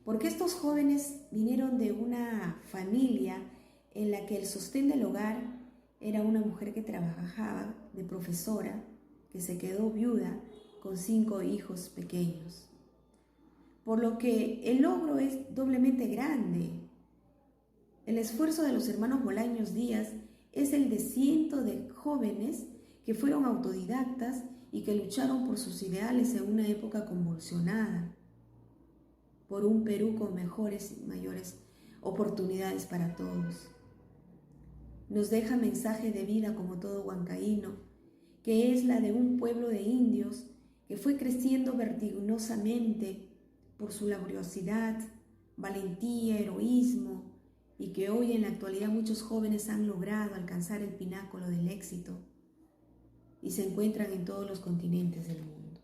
porque estos jóvenes vinieron de una familia en la que el sostén del hogar era una mujer que trabajaba de profesora, que se quedó viuda con 5 hijos pequeños. Por lo que el logro es doblemente grande. El esfuerzo de los hermanos Bolaños Díaz es el de cientos de jóvenes que fueron autodidactas y que lucharon por sus ideales en una época convulsionada, por un Perú con mejores y mayores oportunidades para todos. Nos deja mensaje de vida como todo huancaíno, que es la de un pueblo de indios que fue creciendo vertiginosamente por su laboriosidad, valentía, heroísmo, y que hoy en la actualidad muchos jóvenes han logrado alcanzar el pináculo del éxito y se encuentran en todos los continentes del mundo.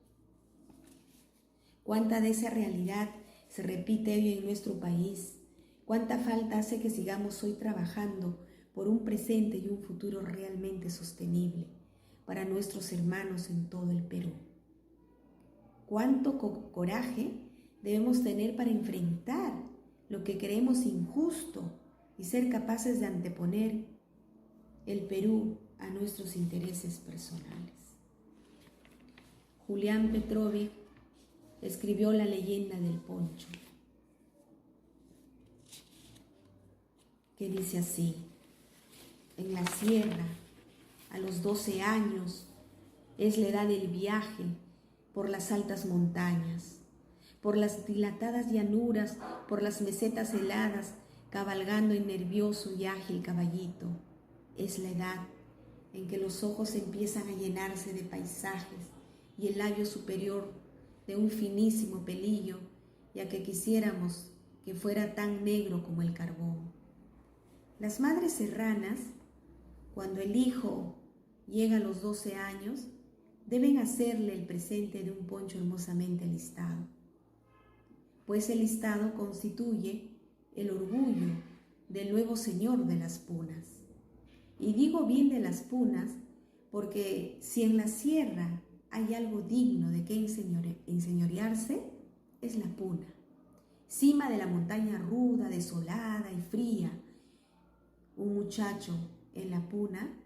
Cuánta de esa realidad se repite hoy en nuestro país, cuánta falta hace que sigamos hoy trabajando por un presente y un futuro realmente sostenible para nuestros hermanos en todo el Perú. cuánto coraje debemos tener para enfrentar lo que creemos injusto y ser capaces de anteponer el Perú a nuestros intereses personales. Julián Petrovich escribió La leyenda del poncho, que dice así: en la sierra, a los 12 años, es la edad del viaje por las altas montañas, por las dilatadas llanuras, por las mesetas heladas, cabalgando en nervioso y ágil caballito. Es la edad en que los ojos empiezan a llenarse de paisajes y el labio superior de un finísimo pelillo, ya que quisiéramos que fuera tan negro como el carbón. Las madres serranas, cuando el hijo llega a los 12 años, deben hacerle el presente de un poncho hermosamente listado, pues el listado constituye el orgullo del nuevo señor de las punas. Y digo bien de las punas porque si en la sierra hay algo digno de que enseñorearse, es la puna. Cima de la montaña ruda, desolada y fría, un muchacho en la puna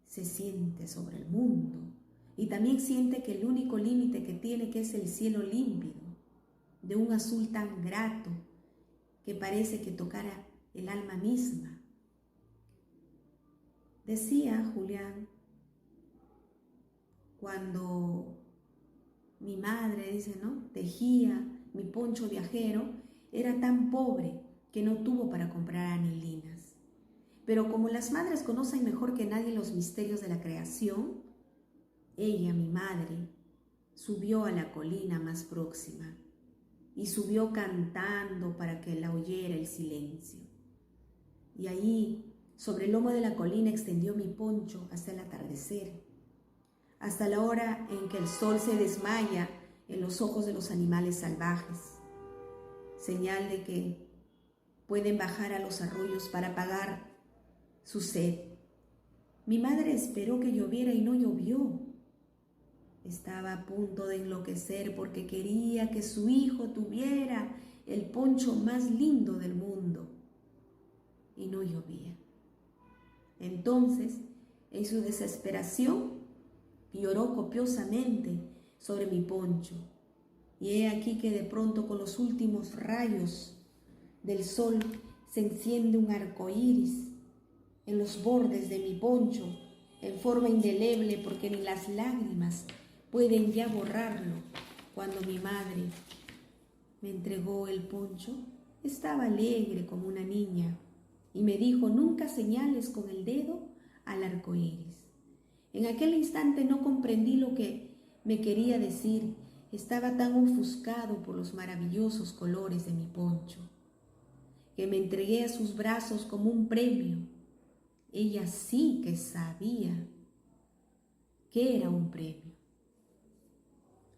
se siente sobre el mundo y también siente que el único límite que tiene que es el cielo límpido, de un azul tan grato que parece que tocara el alma misma. Decía Julián, cuando mi madre, dice, ¿no?, tejía mi poncho viajero, era tan pobre que no tuvo para comprar anilinas. Pero como las madres conocen mejor que nadie los misterios de la creación, ella, mi madre, subió a la colina más próxima y subió cantando para que la oyera el silencio. Y allí, sobre el lomo de la colina, extendió mi poncho hasta el atardecer, hasta la hora en que el sol se desmaya en los ojos de los animales salvajes, señal de que pueden bajar a los arroyos para apagar su sed. Mi madre esperó que lloviera y no llovió. Estaba a punto de enloquecer porque quería que su hijo tuviera el poncho más lindo del mundo. Y no llovía. Entonces, en su desesperación, lloró copiosamente sobre mi poncho. Y he aquí que de pronto, con los últimos rayos del sol, se enciende un arco iris en los bordes de mi poncho, en forma indeleble, porque ni las lágrimas pueden ya borrarlo. Cuando mi madre me entregó el poncho, estaba alegre como una niña y me dijo: nunca señales con el dedo al arco iris. En aquel instante no comprendí lo que me quería decir. Estaba tan ofuscado por los maravillosos colores de mi poncho que me entregué a sus brazos como un premio. Ella sí que sabía que era un premio.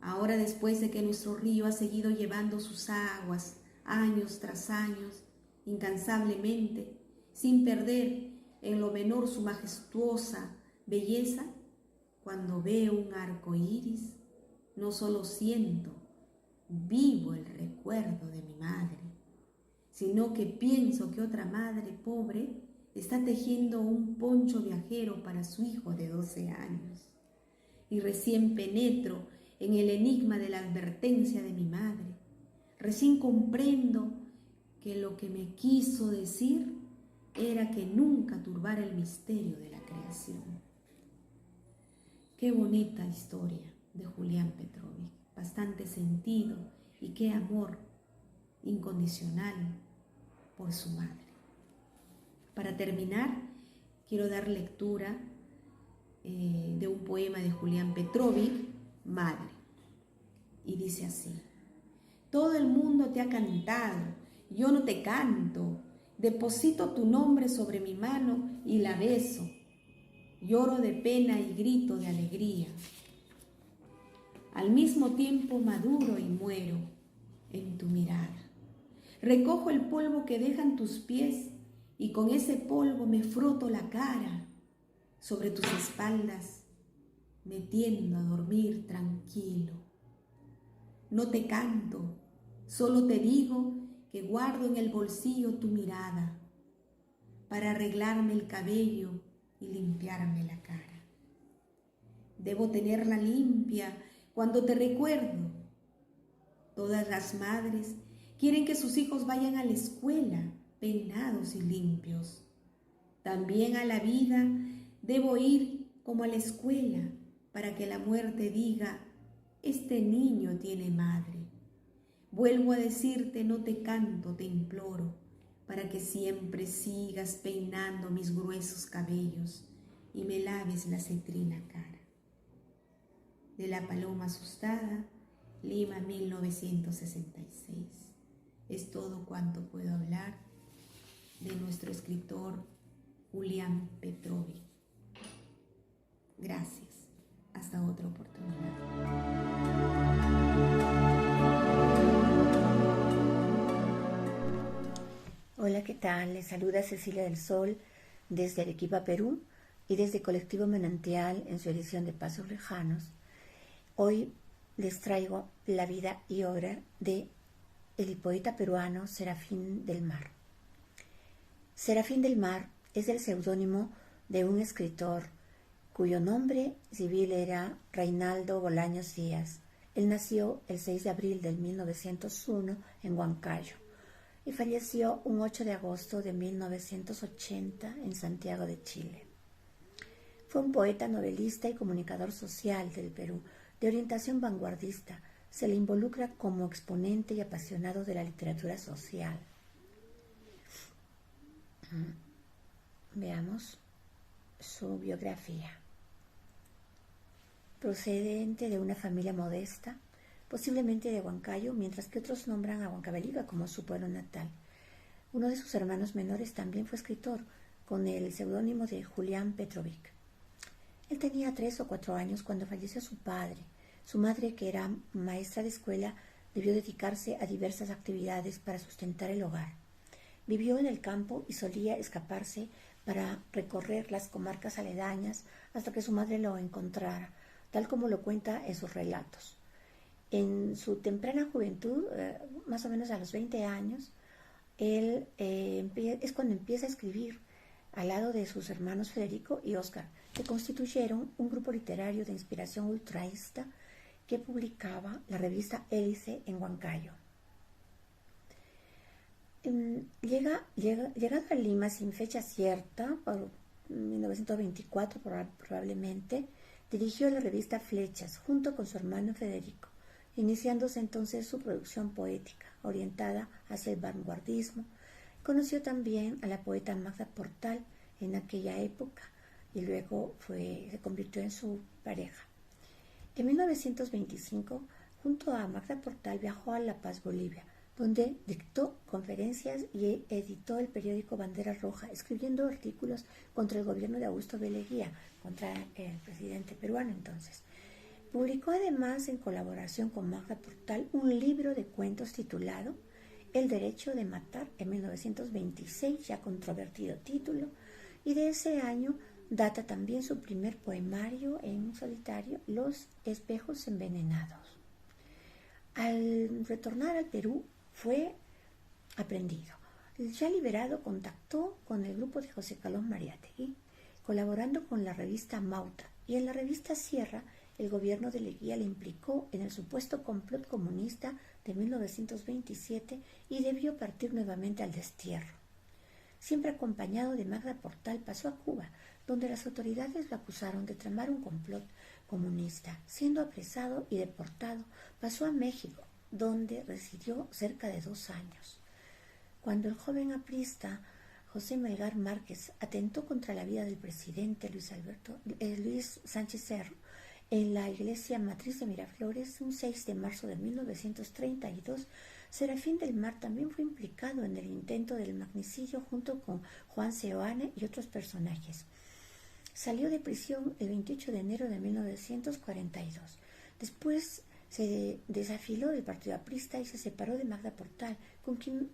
Ahora, después de que nuestro río ha seguido llevando sus aguas años tras años, incansablemente, sin perder en lo menor su majestuosa belleza, cuando veo un arco iris, no solo siento vivo el recuerdo de mi madre, sino que pienso que otra madre pobre está tejiendo un poncho viajero para su hijo de 12 años. Y recién penetro en el enigma de la advertencia de mi madre. Recién comprendo que lo que me quiso decir era que nunca turbara el misterio de la creación. Qué bonita historia de Julián Petrovich, bastante sentido y qué amor incondicional por su madre. Para terminar, quiero dar lectura de un poema de Julián Petrovich, Madre, y dice así: todo el mundo te ha cantado, yo no te canto, deposito tu nombre sobre mi mano y la beso, lloro de pena y grito de alegría. Al mismo tiempo maduro y muero en tu mirada. Recojo el polvo que dejan tus pies y con ese polvo me froto la cara. Sobre tus espaldas me tiendo a dormir tranquilo. no te canto, solo te digo que guardo en el bolsillo tu mirada para arreglarme el cabello y limpiarme la cara. Debo tenerla limpia cuando te recuerdo. Todas las madres quieren que sus hijos vayan a la escuela peinados y limpios. También a la vida debo ir como a la escuela para que la muerte diga: este niño tiene madre. Vuelvo a decirte, no te canto, te imploro, para que siempre sigas peinando mis gruesos cabellos y me laves la cetrina cara. De la paloma asustada, Lima, 1966. Es todo cuanto puedo hablar de nuestro escritor Julián Petrovic. Gracias. Hasta otra oportunidad. Hola, ¿qué tal? Les saluda Cecilia del Sol desde Arequipa, Perú, y desde Colectivo Manantial en su edición de Pasos Lejanos. Hoy les traigo la vida y obra de el poeta peruano Serafín del Mar. Serafín del Mar es el seudónimo de un escritor cuyo nombre civil era Reinaldo Bolaños Díaz. Él nació el 6 de abril de 1901 en Huancayo y falleció un 8 de agosto de 1980 en Santiago de Chile. Fue un poeta, novelista y comunicador social del Perú, de orientación vanguardista. Se le involucra como exponente y apasionado de la literatura social. Veamos su biografía. Procedente de una familia modesta, posiblemente de Huancayo, mientras que otros nombran a Huancavelica como su pueblo natal. Uno de sus hermanos menores también fue escritor, con el seudónimo de Julián Petrovic. Él tenía 3 o 4 años cuando falleció su padre. Su madre, que era maestra de escuela, debió dedicarse a diversas actividades para sustentar el hogar. Vivió en el campo y solía escaparse para recorrer las comarcas aledañas hasta que su madre lo encontrara, tal como lo cuenta en sus relatos. En su temprana juventud, más o menos a los 20 años, él es cuando empieza a escribir al lado de sus hermanos Federico y Óscar, que constituyeron un grupo literario de inspiración ultraísta que publicaba la revista Hélice en Huancayo. Llegado a Lima sin fecha cierta, por 1924 probablemente, dirigió la revista Flechas junto con su hermano Federico, iniciándose entonces su producción poética, orientada hacia el vanguardismo. Conoció también a la poeta Magda Portal en aquella época y luego se convirtió en su pareja. En 1925, junto a Magda Portal, viajó a La Paz, Bolivia, donde dictó conferencias y editó el periódico Bandera Roja, escribiendo artículos contra el gobierno de Augusto B. Leguía, contra el presidente peruano entonces. Publicó además, en colaboración con Magda Portal, un libro de cuentos titulado El derecho de matar, en 1926, ya controvertido título, y de ese año data también su primer poemario en solitario, Los espejos envenenados. Al retornar al Perú fue aprendido. Ya liberado, contactó con el grupo de José Carlos Mariátegui, colaborando con la revista Mauta, y en la revista Sierra el gobierno de Leguía le implicó en el supuesto complot comunista de 1927 y debió partir nuevamente al destierro. Siempre acompañado de Magda Portal, pasó a Cuba, donde las autoridades lo acusaron de tramar un complot comunista. Siendo apresado y deportado, pasó a México, donde residió cerca de 2 años. Cuando el joven aprista José Melgar Márquez atentó contra la vida del presidente Luis Sánchez Cerro en la iglesia matriz de Miraflores, un 6 de marzo de 1932, Serafín del Mar también fue implicado en el intento del magnicidio junto con Juan Seoane y otros personajes. Salió de prisión el 28 de enero de 1942. Después se desafiló del partido aprista y se separó de Magda Portal, con quien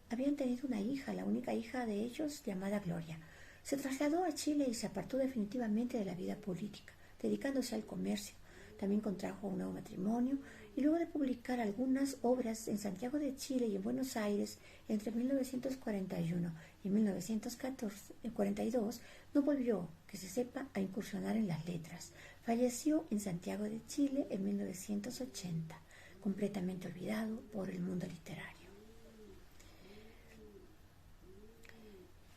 habían tenido una hija, la única hija de ellos, llamada Gloria. Se trasladó a Chile y se apartó definitivamente de la vida política, dedicándose al comercio. También contrajo un nuevo matrimonio y luego de publicar algunas obras en Santiago de Chile y en Buenos Aires entre 1941 y 1942, no volvió, que se sepa, a incursionar en las letras. Falleció en Santiago de Chile en 1980, completamente olvidado por el mundo literario.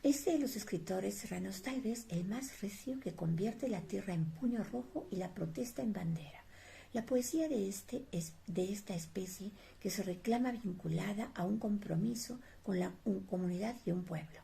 Es de los escritores serranos tal vez el más recio, que convierte la tierra en puño rojo y la protesta en bandera. La poesía de esta especie que se reclama vinculada a un compromiso con la comunidad y un pueblo,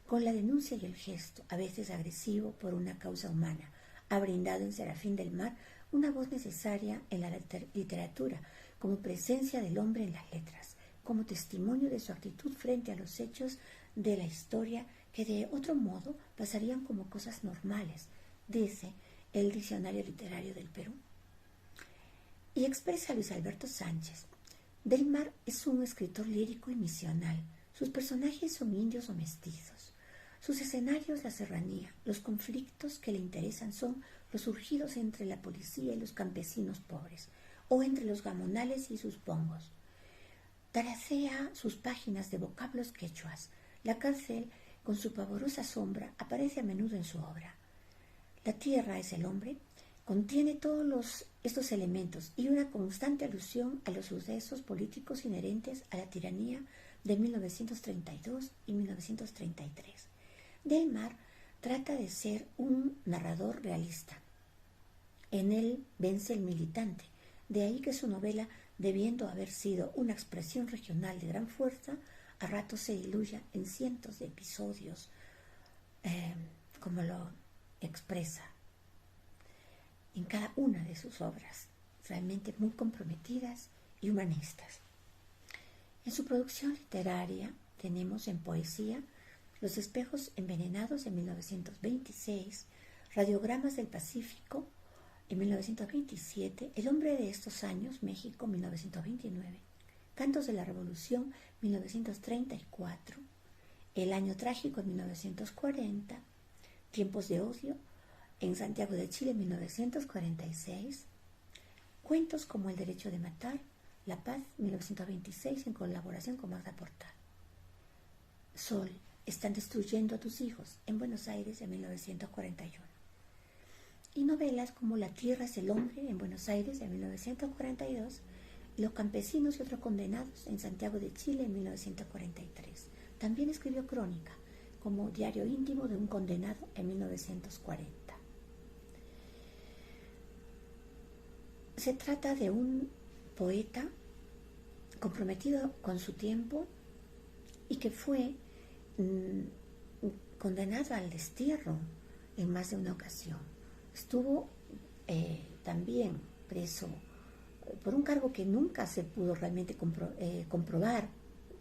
con la denuncia y el gesto, a veces agresivo por una causa humana, ha brindado en Serafín del Mar una voz necesaria en la literatura, como presencia del hombre en las letras, como testimonio de su actitud frente a los hechos de la historia que de otro modo pasarían como cosas normales, dice el Diccionario Literario del Perú. Y expresa Luis Alberto Sánchez: Del Mar es un escritor lírico y misional. Sus personajes son indios o mestizos. Sus escenarios, la serranía. Los conflictos que le interesan son los surgidos entre la policía y los campesinos pobres, o entre los gamonales y sus pongos. Taracea sus páginas de vocablos quechuas. La cárcel, con su pavorosa sombra, aparece a menudo en su obra. La tierra es el hombre. Contiene todos estos elementos y una constante alusión a los sucesos políticos inherentes a la tiranía de 1932 y 1933. Del Mar trata de ser un narrador realista. En él vence el militante, de ahí que su novela, debiendo haber sido una expresión regional de gran fuerza, a ratos se diluya en cientos de episodios, como lo expresa en cada una de sus obras, realmente muy comprometidas y humanistas. En su producción literaria tenemos en poesía Los espejos envenenados en 1926, Radiogramas del Pacífico en 1927, El hombre de estos años, México, 1929, Cantos de la Revolución, 1934, El año trágico en 1940, Tiempos de odio en Santiago de Chile, 1946, cuentos como El derecho de matar, La paz, 1926, en colaboración con Magda Portal. Sol, están destruyendo a tus hijos, en Buenos Aires, en 1941. Y novelas como La tierra es el hombre, en Buenos Aires, en 1942, Los campesinos y otros condenados, en Santiago de Chile, en 1943. También escribió crónica, como Diario íntimo de un condenado, en 1940. Se trata de un poeta comprometido con su tiempo y que fue condenado al destierro en más de una ocasión. Estuvo también preso por un cargo que nunca se pudo realmente comprobar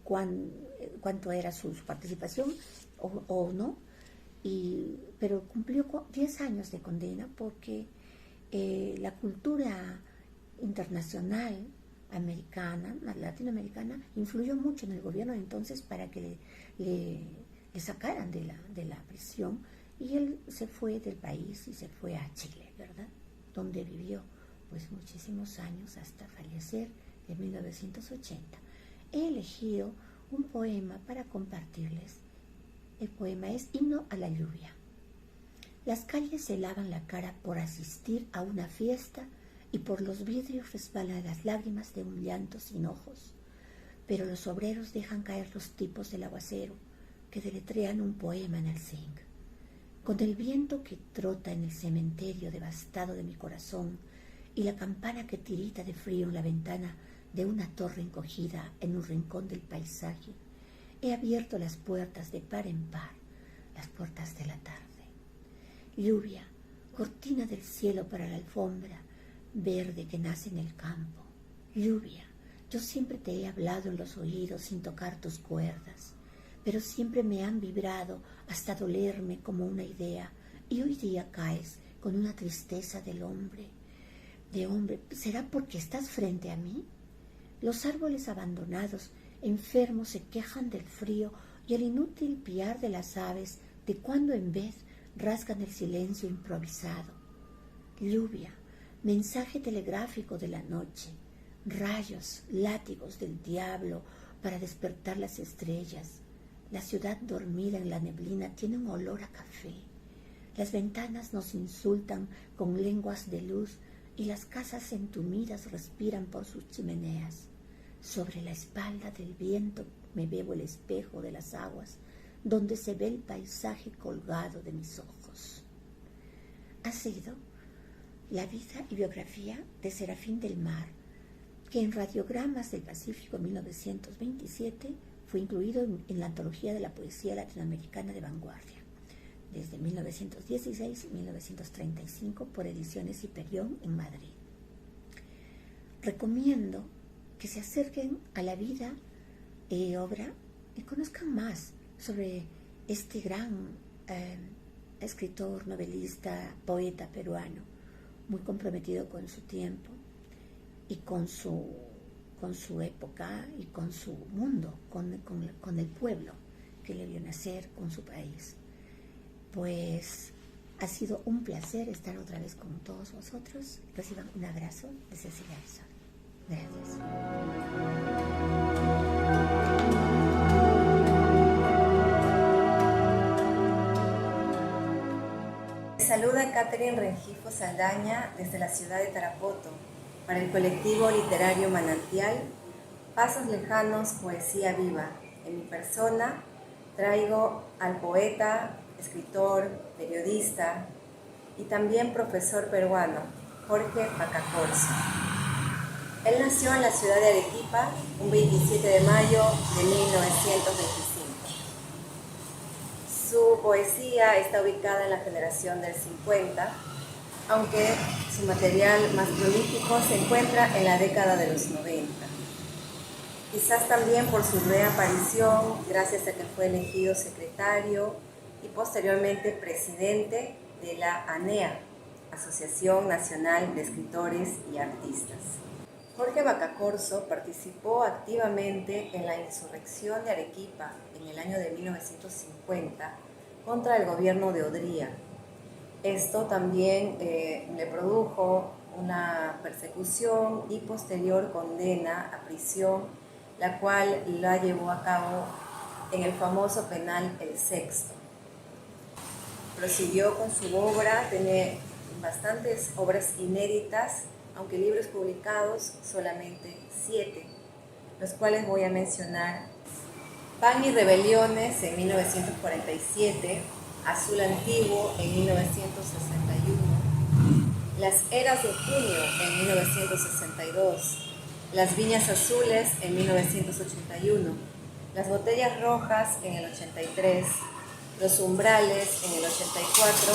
cuánto era su participación o no, pero cumplió 10 años de condena porque la cultura internacional americana, latinoamericana, influyó mucho en el gobierno entonces para que le sacaran de la prisión, y él se fue del país y se fue a Chile, ¿verdad? Donde vivió pues muchísimos años hasta fallecer en 1980. He elegido un poema para compartirles. El poema es Himno a la lluvia. Las calles se lavan la cara por asistir a una fiesta y por los vidrios resbalan las lágrimas de un llanto sin ojos. Pero los obreros dejan caer los tipos del aguacero que deletrean un poema en el zinc. Con el viento que trota en el cementerio devastado de mi corazón y la campana que tirita de frío en la ventana de una torre encogida en un rincón del paisaje, he abierto las puertas de par en par, las puertas de la tarde. Lluvia, cortina del cielo para la alfombra verde que nace en el campo. Lluvia, yo siempre te he hablado en los oídos sin tocar tus cuerdas, pero siempre me han vibrado hasta dolerme como una idea, y hoy día caes con una tristeza de hombre. ¿Será porque estás frente a mí? Los árboles abandonados, enfermos, se quejan del frío y el inútil piar de las aves, de cuando en vez rasgan el silencio improvisado. Lluvia, mensaje telegráfico de la noche, rayos, látigos del diablo para despertar las estrellas. La ciudad dormida en la neblina tiene un olor a café. Las ventanas nos insultan con lenguas de luz y las casas entumidas respiran por sus chimeneas. Sobre la espalda del viento me bebo el espejo de las aguas, donde se ve el paisaje colgado de mis ojos. Ha sido la vida y biografía de Serafín del Mar, que en Radiogramas del Pacífico 1927 fue incluido en la antología de la poesía latinoamericana de vanguardia, desde 1916 y 1935 por Ediciones Hiperión en Madrid. Recomiendo que se acerquen a la vida y obra y conozcan más sobre este gran escritor, novelista, poeta peruano, muy comprometido con su tiempo y con su época y con su mundo, con el pueblo que le vio nacer, con su país. Pues ha sido un placer estar otra vez con todos vosotros. Reciban un abrazo de Cecilia Arzón. Gracias. Saluda Catherine Rengifo Saldaña desde la ciudad de Tarapoto para el colectivo literario Manantial, Pasos Lejanos, Poesía Viva. En mi persona traigo al poeta, escritor, periodista y también profesor peruano, Jorge Bacacorso. Él nació en la ciudad de Arequipa un 27 de mayo de 1925. Su poesía está ubicada en la generación del 50, aunque su material más prolífico se encuentra en la década de los 90. Quizás también por su reaparición, gracias a que fue elegido secretario y posteriormente presidente de la ANEA, Asociación Nacional de Escritores y Artistas. Jorge Bacacorso participó activamente en la insurrección de Arequipa en el año de 1950 contra el gobierno de Odría. Esto también le produjo una persecución y posterior condena a prisión, la cual la llevó a cabo en el famoso penal El Sexto. Prosiguió con su obra, tiene bastantes obras inéditas, aunque libros publicados solamente 7, los cuales voy a mencionar: Pan y Rebeliones en 1947, Azul Antiguo en 1961, Las Eras de Junio en 1962, Las Viñas Azules en 1981, Las Botellas Rojas en el 83, Los Umbrales en el 84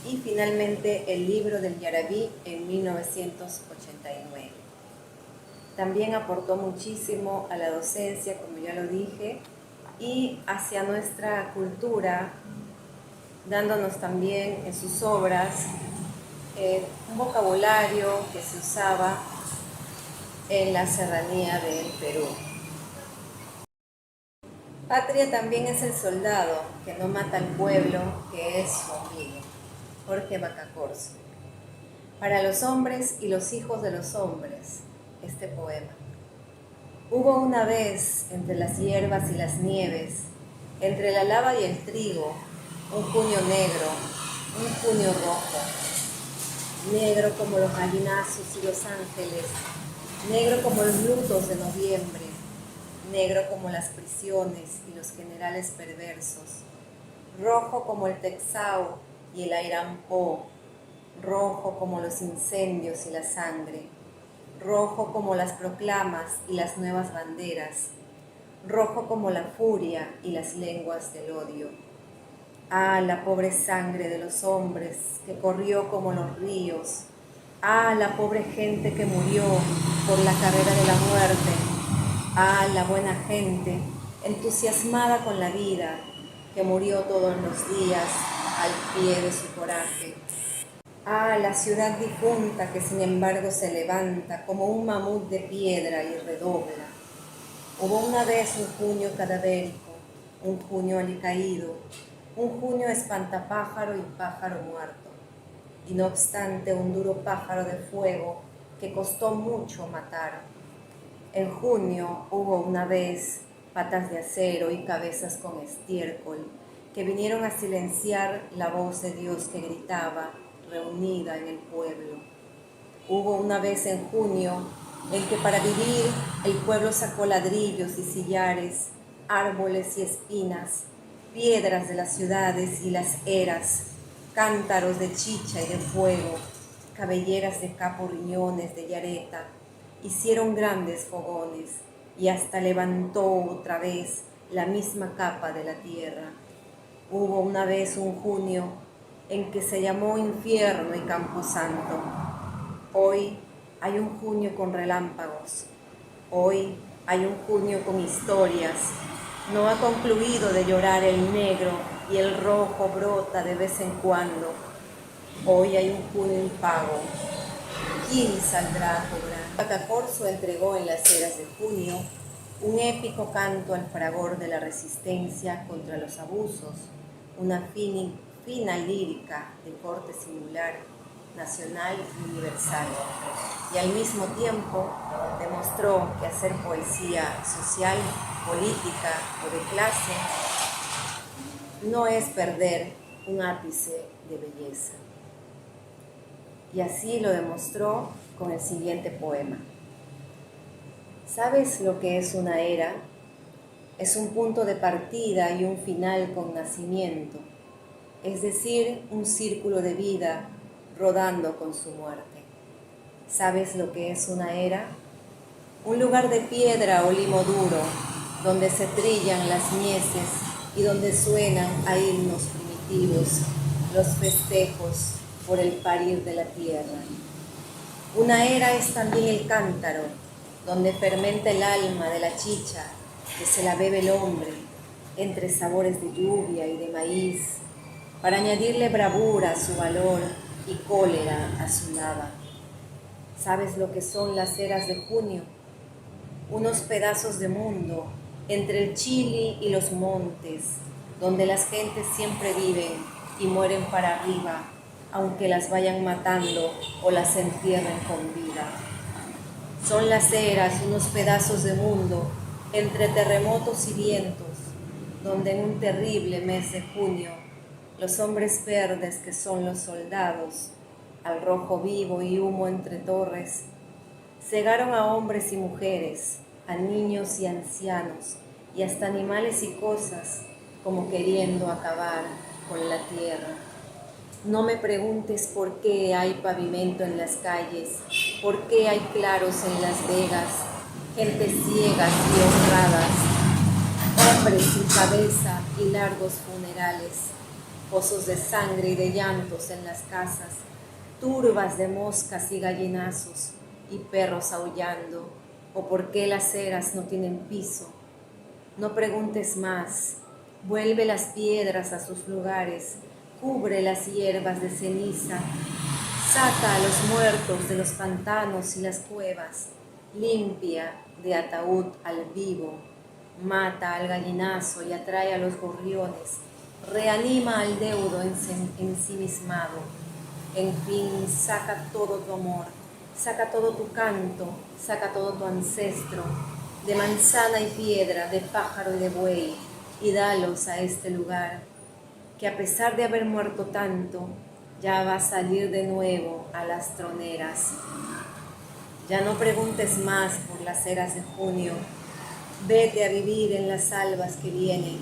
y finalmente El Libro del Yarabí en 1989. También aportó muchísimo a la docencia, como ya lo dije, y hacia nuestra cultura, dándonos también en sus obras un vocabulario que se usaba en la serranía del Perú. Patria también es el soldado que no mata al pueblo, que es su amigo. Jorge Bacacorso. Para los hombres y los hijos de los hombres, este poema. Hubo una vez entre las hierbas y las nieves, entre la lava y el trigo, un junio negro, un junio rojo, negro como los gallinazos y los ángeles, negro como los lutos de noviembre, negro como las prisiones y los generales perversos, rojo como el Texao y el Airampó, rojo como los incendios y la sangre, rojo como las proclamas y las nuevas banderas, rojo como la furia y las lenguas del odio. Ah, la pobre sangre de los hombres que corrió como los ríos. Ah, la pobre gente que murió por la carrera de la muerte. Ah, la buena gente, entusiasmada con la vida, que murió todos los días al pie de su coraje. Ah, la ciudad difunta que sin embargo se levanta como un mamut de piedra y redobla. Hubo una vez un junio cadavérico, un junio alicaído, un junio espantapájaro y pájaro muerto. Y no obstante un duro pájaro de fuego que costó mucho matar. En junio hubo una vez patas de acero y cabezas con estiércol que vinieron a silenciar la voz de Dios que gritaba, reunida en el pueblo. Hubo una vez en junio en que para vivir el pueblo sacó ladrillos y sillares, árboles y espinas, piedras de las ciudades y las eras, cántaros de chicha y de fuego, cabelleras de capo, riñones de yareta, hicieron grandes fogones y hasta levantó otra vez la misma capa de la tierra. Hubo una vez un junio en que se llamó infierno y camposanto. Hoy hay un junio con relámpagos. Hoy hay un junio con historias. No ha concluido de llorar el negro y el rojo brota de vez en cuando. Hoy hay un junio impago. ¿Quién saldrá a cobrar? Vacacorso entregó en las eras de junio un épico canto al fragor de la resistencia contra los abusos, una fina lírica de corte singular, nacional y universal, y al mismo tiempo demostró que hacer poesía social, política o de clase no es perder un ápice de belleza. Y así lo demostró con el siguiente poema. ¿Sabes lo que es una era? Es un punto de partida y un final con nacimiento, es decir, un círculo de vida rodando con su muerte. ¿Sabes lo que es una era? Un lugar de piedra o limo duro, donde se trillan las mieses y donde suenan a himnos primitivos los festejos por el parir de la tierra. Una era es también el cántaro, donde fermenta el alma de la chicha que se la bebe el hombre entre sabores de lluvia y de maíz, para añadirle bravura a su valor y cólera a su lava. ¿Sabes lo que son las eras de junio? Unos pedazos de mundo entre el Chili y los montes, donde las gentes siempre viven y mueren para arriba, aunque las vayan matando o las entierren con vida. Son las eras, unos pedazos de mundo entre terremotos y vientos, donde en un terrible mes de junio los hombres verdes que son los soldados, al rojo vivo y humo entre torres, cegaron a hombres y mujeres, a niños y ancianos, y hasta animales y cosas, como queriendo acabar con la tierra. No me preguntes por qué hay pavimento en las calles, por qué hay claros en las vegas, gentes ciegas y honradas, hombres sin cabeza y largos funerales, pozos de sangre y de llantos en las casas, turbas de moscas y gallinazos y perros aullando, o por qué las eras no tienen piso. No preguntes más, vuelve las piedras a sus lugares, cubre las hierbas de ceniza, saca a los muertos de los pantanos y las cuevas, limpia de ataúd al vivo, mata al gallinazo y atrae a los gorriones, reanima al deudo ensimismado. En fin, saca todo tu amor, saca todo tu canto, saca todo tu ancestro, de manzana y piedra, de pájaro y de buey, y dalos a este lugar, que a pesar de haber muerto tanto, ya va a salir de nuevo a las troneras. Ya no preguntes más por las eras de junio, vete a vivir en las albas que vienen.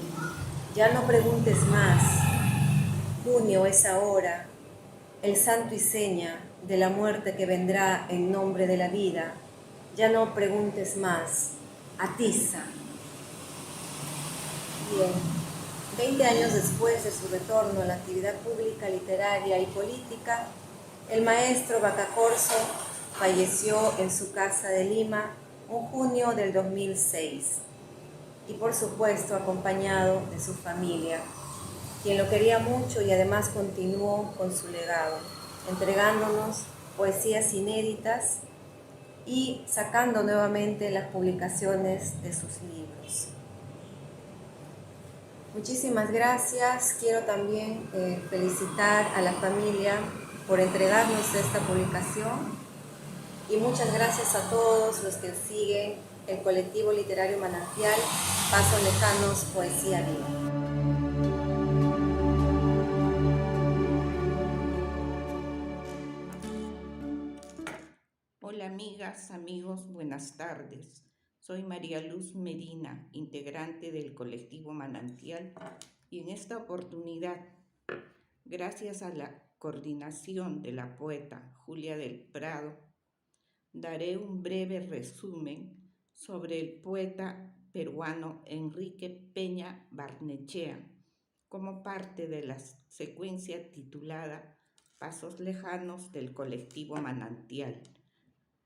Ya no preguntes más, junio es ahora, el santo y seña de la muerte que vendrá en nombre de la vida. Ya no preguntes más, atiza. Bien, 20 años después de su retorno a la actividad pública, literaria y política, el maestro Vacacorso falleció en su casa de Lima en junio del 2006 y por supuesto acompañado de su familia, quien lo quería mucho y además continuó con su legado, entregándonos poesías inéditas y sacando nuevamente las publicaciones de sus libros. Muchísimas gracias. Quiero también felicitar a la familia por entregarnos esta publicación Y muchas gracias a todos los que siguen el colectivo literario Manantial, Pasos Lejanos, Poesía Viva. Hola amigas, amigos, buenas tardes. Soy María Luz Medina, integrante del colectivo Manantial, y en esta oportunidad, gracias a la coordinación de la poeta Julia del Prado, daré un breve resumen sobre el poeta peruano Enrique Peña Barnechea, como parte de la secuencia titulada Pasos Lejanos del colectivo Manantial,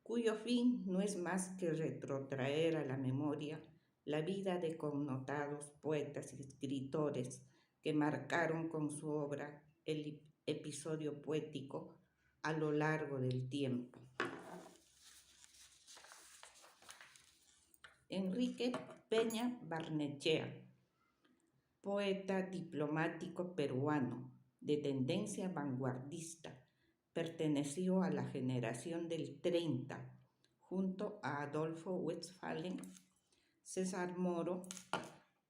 cuyo fin no es más que retrotraer a la memoria la vida de connotados poetas y escritores que marcaron con su obra el episodio poético a lo largo del tiempo. Enrique Peña Barnechea, poeta diplomático peruano de tendencia vanguardista, perteneció a la generación del 30, junto a Adolfo Westphalen, César Moro,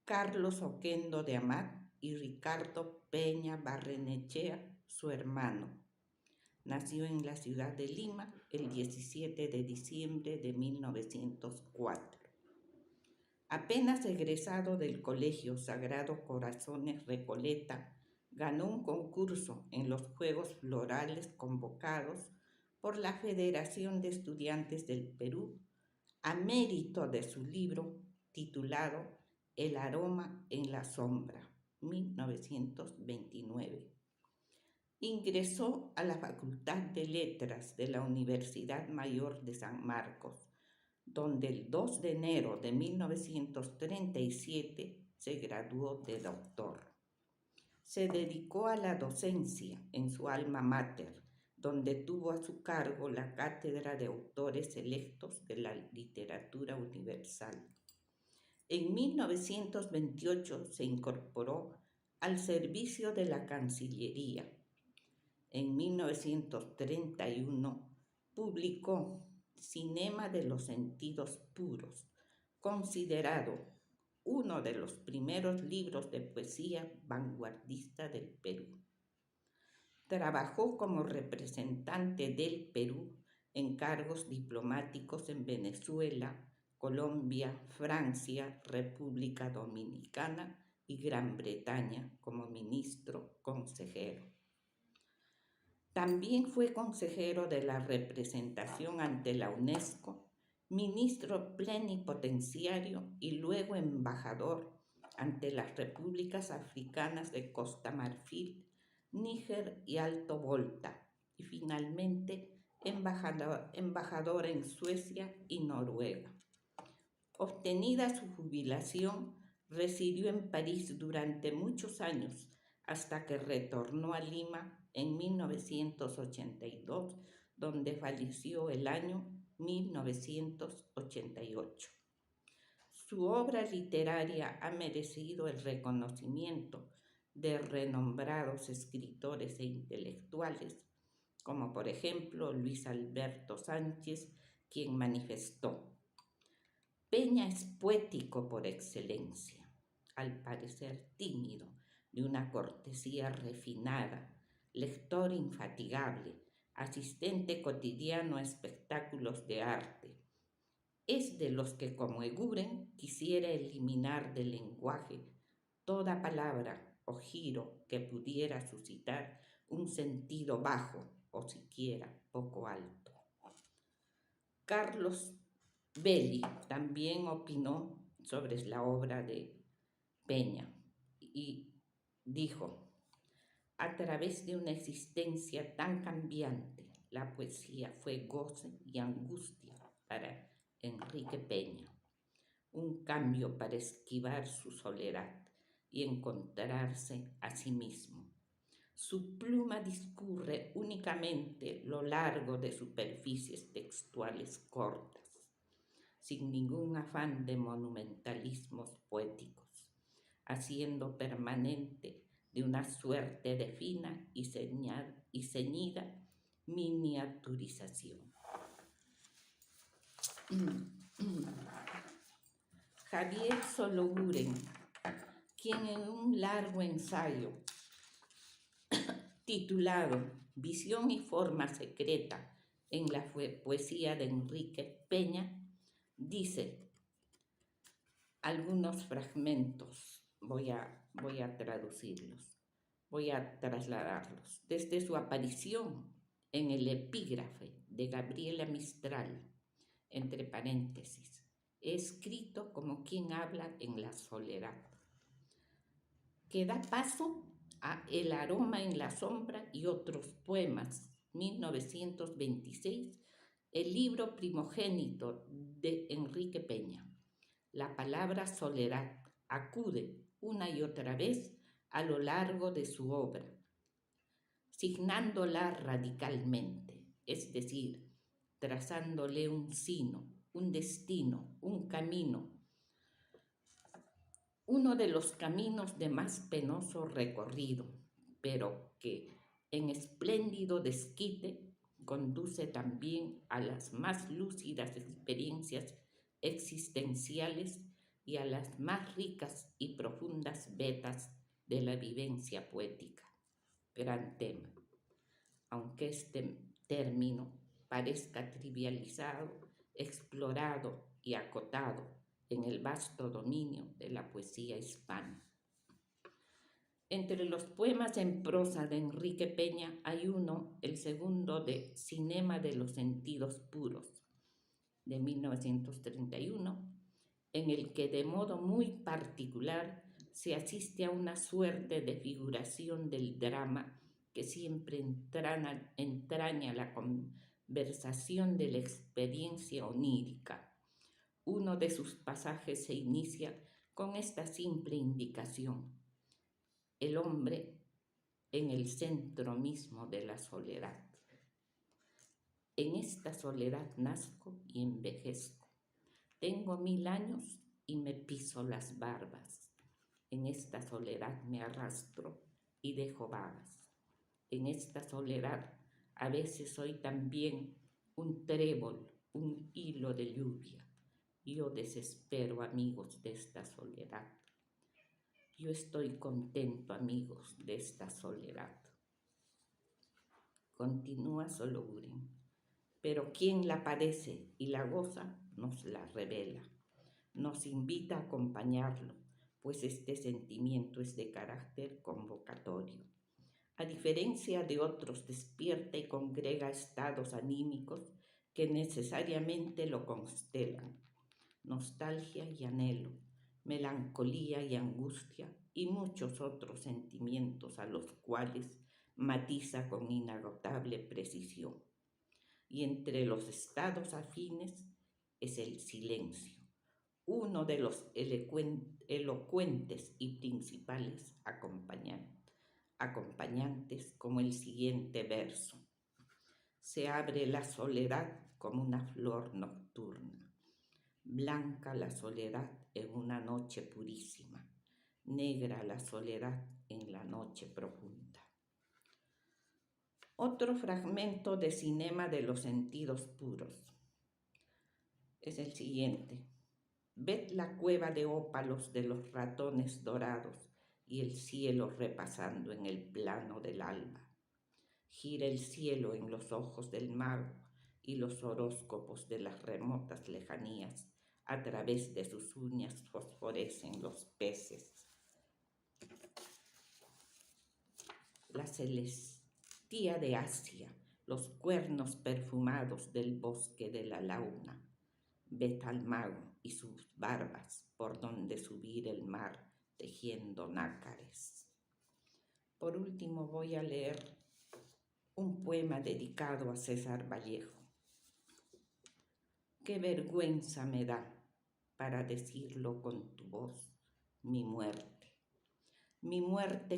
Carlos Oquendo de Amat y Ricardo Peña Barrenechea, su hermano. Nació en la ciudad de Lima el 17 de diciembre de 1904. Apenas egresado del Colegio Sagrado Corazones Recoleta, ganó un concurso en los Juegos Florales convocados por la Federación de Estudiantes del Perú a mérito de su libro titulado El aroma en la sombra, 1929. Ingresó a la Facultad de Letras de la Universidad Mayor de San Marcos, donde el 2 de enero de 1937 se graduó de doctor. Se dedicó a la docencia en su alma mater, donde tuvo a su cargo la Cátedra de Autores Selectos de la Literatura Universal. En 1928 se incorporó al servicio de la Cancillería. En 1931 publicó Cinema de los Sentidos Puros, considerado uno de los primeros libros de poesía vanguardista del Perú. Trabajó como representante del Perú en cargos diplomáticos en Venezuela, Colombia, Francia, República Dominicana y Gran Bretaña como ministro consejero. También fue consejero de la representación ante la UNESCO, ministro plenipotenciario y luego embajador ante las repúblicas africanas de Costa Marfil, Níger y Alto Volta, y finalmente embajador en Suecia y Noruega. Obtenida su jubilación, residió en París durante muchos años hasta que retornó a Lima en 1982, donde falleció el año 1988. Su obra literaria ha merecido el reconocimiento de renombrados escritores e intelectuales, como por ejemplo Luis Alberto Sánchez, quien manifestó: Peña es poético por excelencia, al parecer tímido, de una cortesía refinada, lector infatigable, asistente cotidiano a espectáculos de arte. Es de los que, como Eguren, quisiera eliminar del lenguaje toda palabra o giro que pudiera suscitar un sentido bajo o siquiera poco alto. Carlos Belli también opinó sobre la obra de Peña y dijo: a través de una existencia tan cambiante, la poesía fue goce y angustia para Enrique Peña, un cambio para esquivar su soledad y encontrarse a sí mismo. Su pluma discurre únicamente lo largo de superficies textuales cortas, sin ningún afán de monumentalismos poéticos, haciendo permanente de una suerte de fina y ceñida miniaturización. Javier Sologuren, quien en un largo ensayo titulado Visión y forma secreta en la poesía de Enrique Peña, dice algunos fragmentos, voy a traducirlos, voy a trasladarlos. Desde su aparición en el epígrafe de Gabriela Mistral, entre paréntesis, he escrito como quien habla en la soledad, que da paso a El aroma en la sombra y otros poemas, 1926, el libro primogénito de Enrique Peña. La palabra soledad acude una y otra vez a lo largo de su obra, signándola radicalmente, es decir, trazándole un sino, un destino, un camino, uno de los caminos de más penoso recorrido, pero que en espléndido desquite conduce también a las más lúcidas experiencias existenciales y a las más ricas y profundas vetas de la vivencia poética. Gran tema, aunque este término parezca trivializado, explorado y acotado en el vasto dominio de la poesía hispana. Entre los poemas en prosa de Enrique Peña hay uno, el segundo, de Cinema de los Sentidos Puros, de 1931, en el que de modo muy particular se asiste a una suerte de figuración del drama que siempre entraña la conversación de la experiencia onírica. Uno de sus pasajes se inicia con esta simple indicación: el hombre en el centro mismo de la soledad. En esta soledad nazco y envejezco. Tengo 1000 años y me piso las barbas. En esta soledad me arrastro y dejo babas. En esta soledad a veces soy también un trébol, un hilo de lluvia. Yo desespero, amigos, de esta soledad. Yo estoy contento, amigos, de esta soledad. Continúa Sologuren, pero quien la padece y la goza nos la revela, nos invita a acompañarlo, pues este sentimiento es de carácter convocatorio. A diferencia de otros, despierta y congrega estados anímicos que necesariamente lo constelan: nostalgia y anhelo, melancolía y angustia, y muchos otros sentimientos a los cuales matiza con inagotable precisión. Y entre los estados afines es el silencio, uno de los elocuentes y principales acompañantes, como el siguiente verso: se abre la soledad como una flor nocturna, blanca la soledad en una noche purísima, negra la soledad en la noche profunda. Otro fragmento de Cinema de los Sentidos Puros es el siguiente: ved la cueva de ópalos de los ratones dorados y el cielo repasando en el plano del alba. Gira el cielo en los ojos del mago y los horóscopos de las remotas lejanías. A través de sus uñas fosforecen los peces. La celestía de Asia, los cuernos perfumados del bosque de la launa. Ved al mago y sus barbas por donde subir el mar tejiendo nácares. Por último voy a leer un poema dedicado a César Vallejo. Qué vergüenza me da, para decirlo con tu voz, mi muerte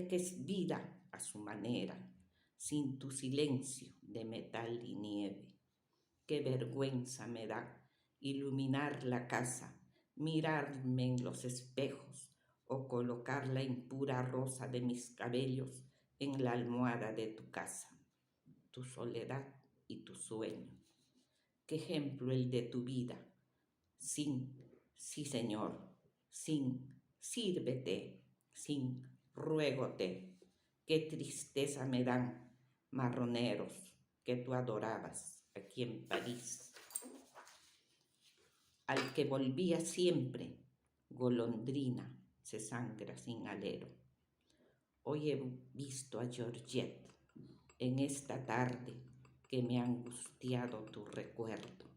que es vida a su manera, sin tu silencio de metal y nieve. Qué vergüenza me da iluminar la casa, mirarme en los espejos o colocar la impura rosa de mis cabellos en la almohada de tu casa, tu soledad y tu sueño. Qué ejemplo el de tu vida, sin, sí señor, sin, sírvete, sin, ruégote. Qué tristeza me dan marroneros que tú adorabas aquí en París. Al que volvía siempre, golondrina se sangra sin alero. Hoy he visto a Georgette en esta tarde que me ha angustiado tu recuerdo.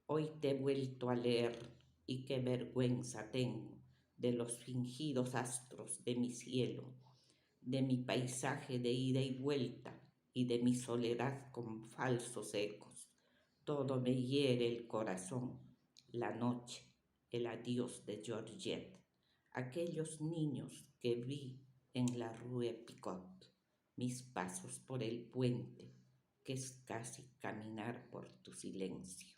Hoy te he vuelto a leer y qué vergüenza tengo de los fingidos astros de mi cielo, de mi paisaje de ida y vuelta y de mi soledad con falsos ecos. Todo me hiere el corazón, la noche, el adiós de Georgette, aquellos niños que vi en la Rue Picot, mis pasos por el puente, que es casi caminar por tu silencio.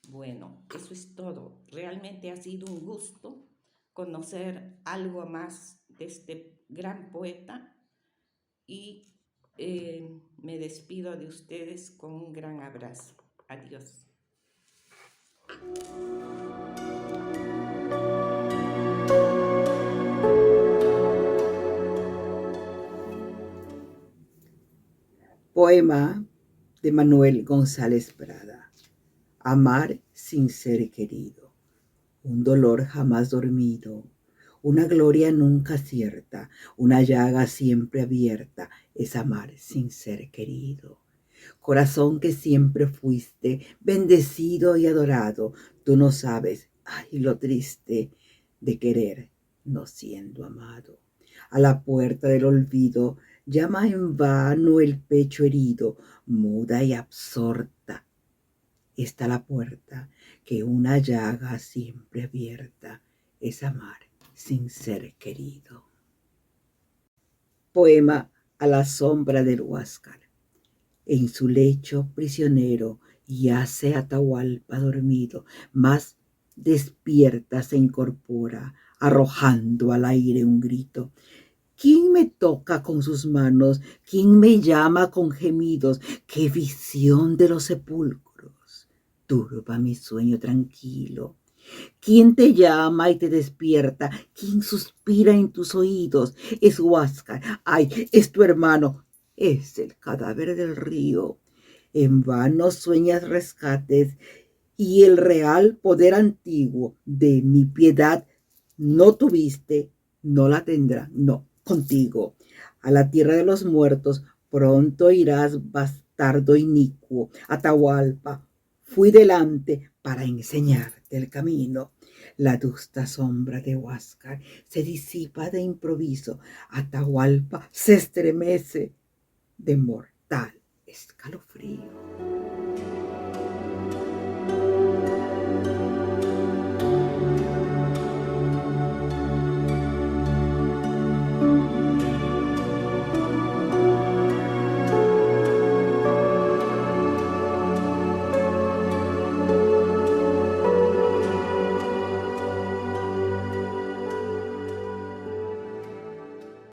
Bueno, eso es todo. Realmente ha sido un gusto conocer algo más de este gran poeta y me despido de ustedes con un gran abrazo. Adiós. Poema de Manuel González Prada. Amar sin ser querido. Un dolor jamás dormido, una gloria nunca cierta, una llaga siempre abierta, es amar sin ser querido. Corazón que siempre fuiste, bendecido y adorado, tú no sabes, ay, lo triste de querer no siendo amado. A la puerta del olvido llama en vano el pecho herido, muda y absorta está la puerta, que una llaga siempre abierta es amar sin ser querido. Poema a la sombra del Huáscar. En su lecho prisionero yace Atahualpa dormido, mas despierta se incorpora, arrojando al aire un grito. ¿Quién me toca con sus manos? ¿Quién me llama con gemidos? ¡Qué visión de los sepulcros! Turba mi sueño tranquilo. ¿Quién te llama y te despierta? ¿Quién suspira en tus oídos? Es Huáscar, ay, es tu hermano, es el cadáver del río. En vano sueñas rescates y el real poder antiguo de mi piedad no tuviste, no la tendrá, no, contigo. A la tierra de los muertos pronto irás, bastardo inicuo. Atahualpa, fui delante para enseñarte el camino. La adusta sombra de Huáscar se disipa de improviso. Atahualpa se estremece de mortal escalofrío.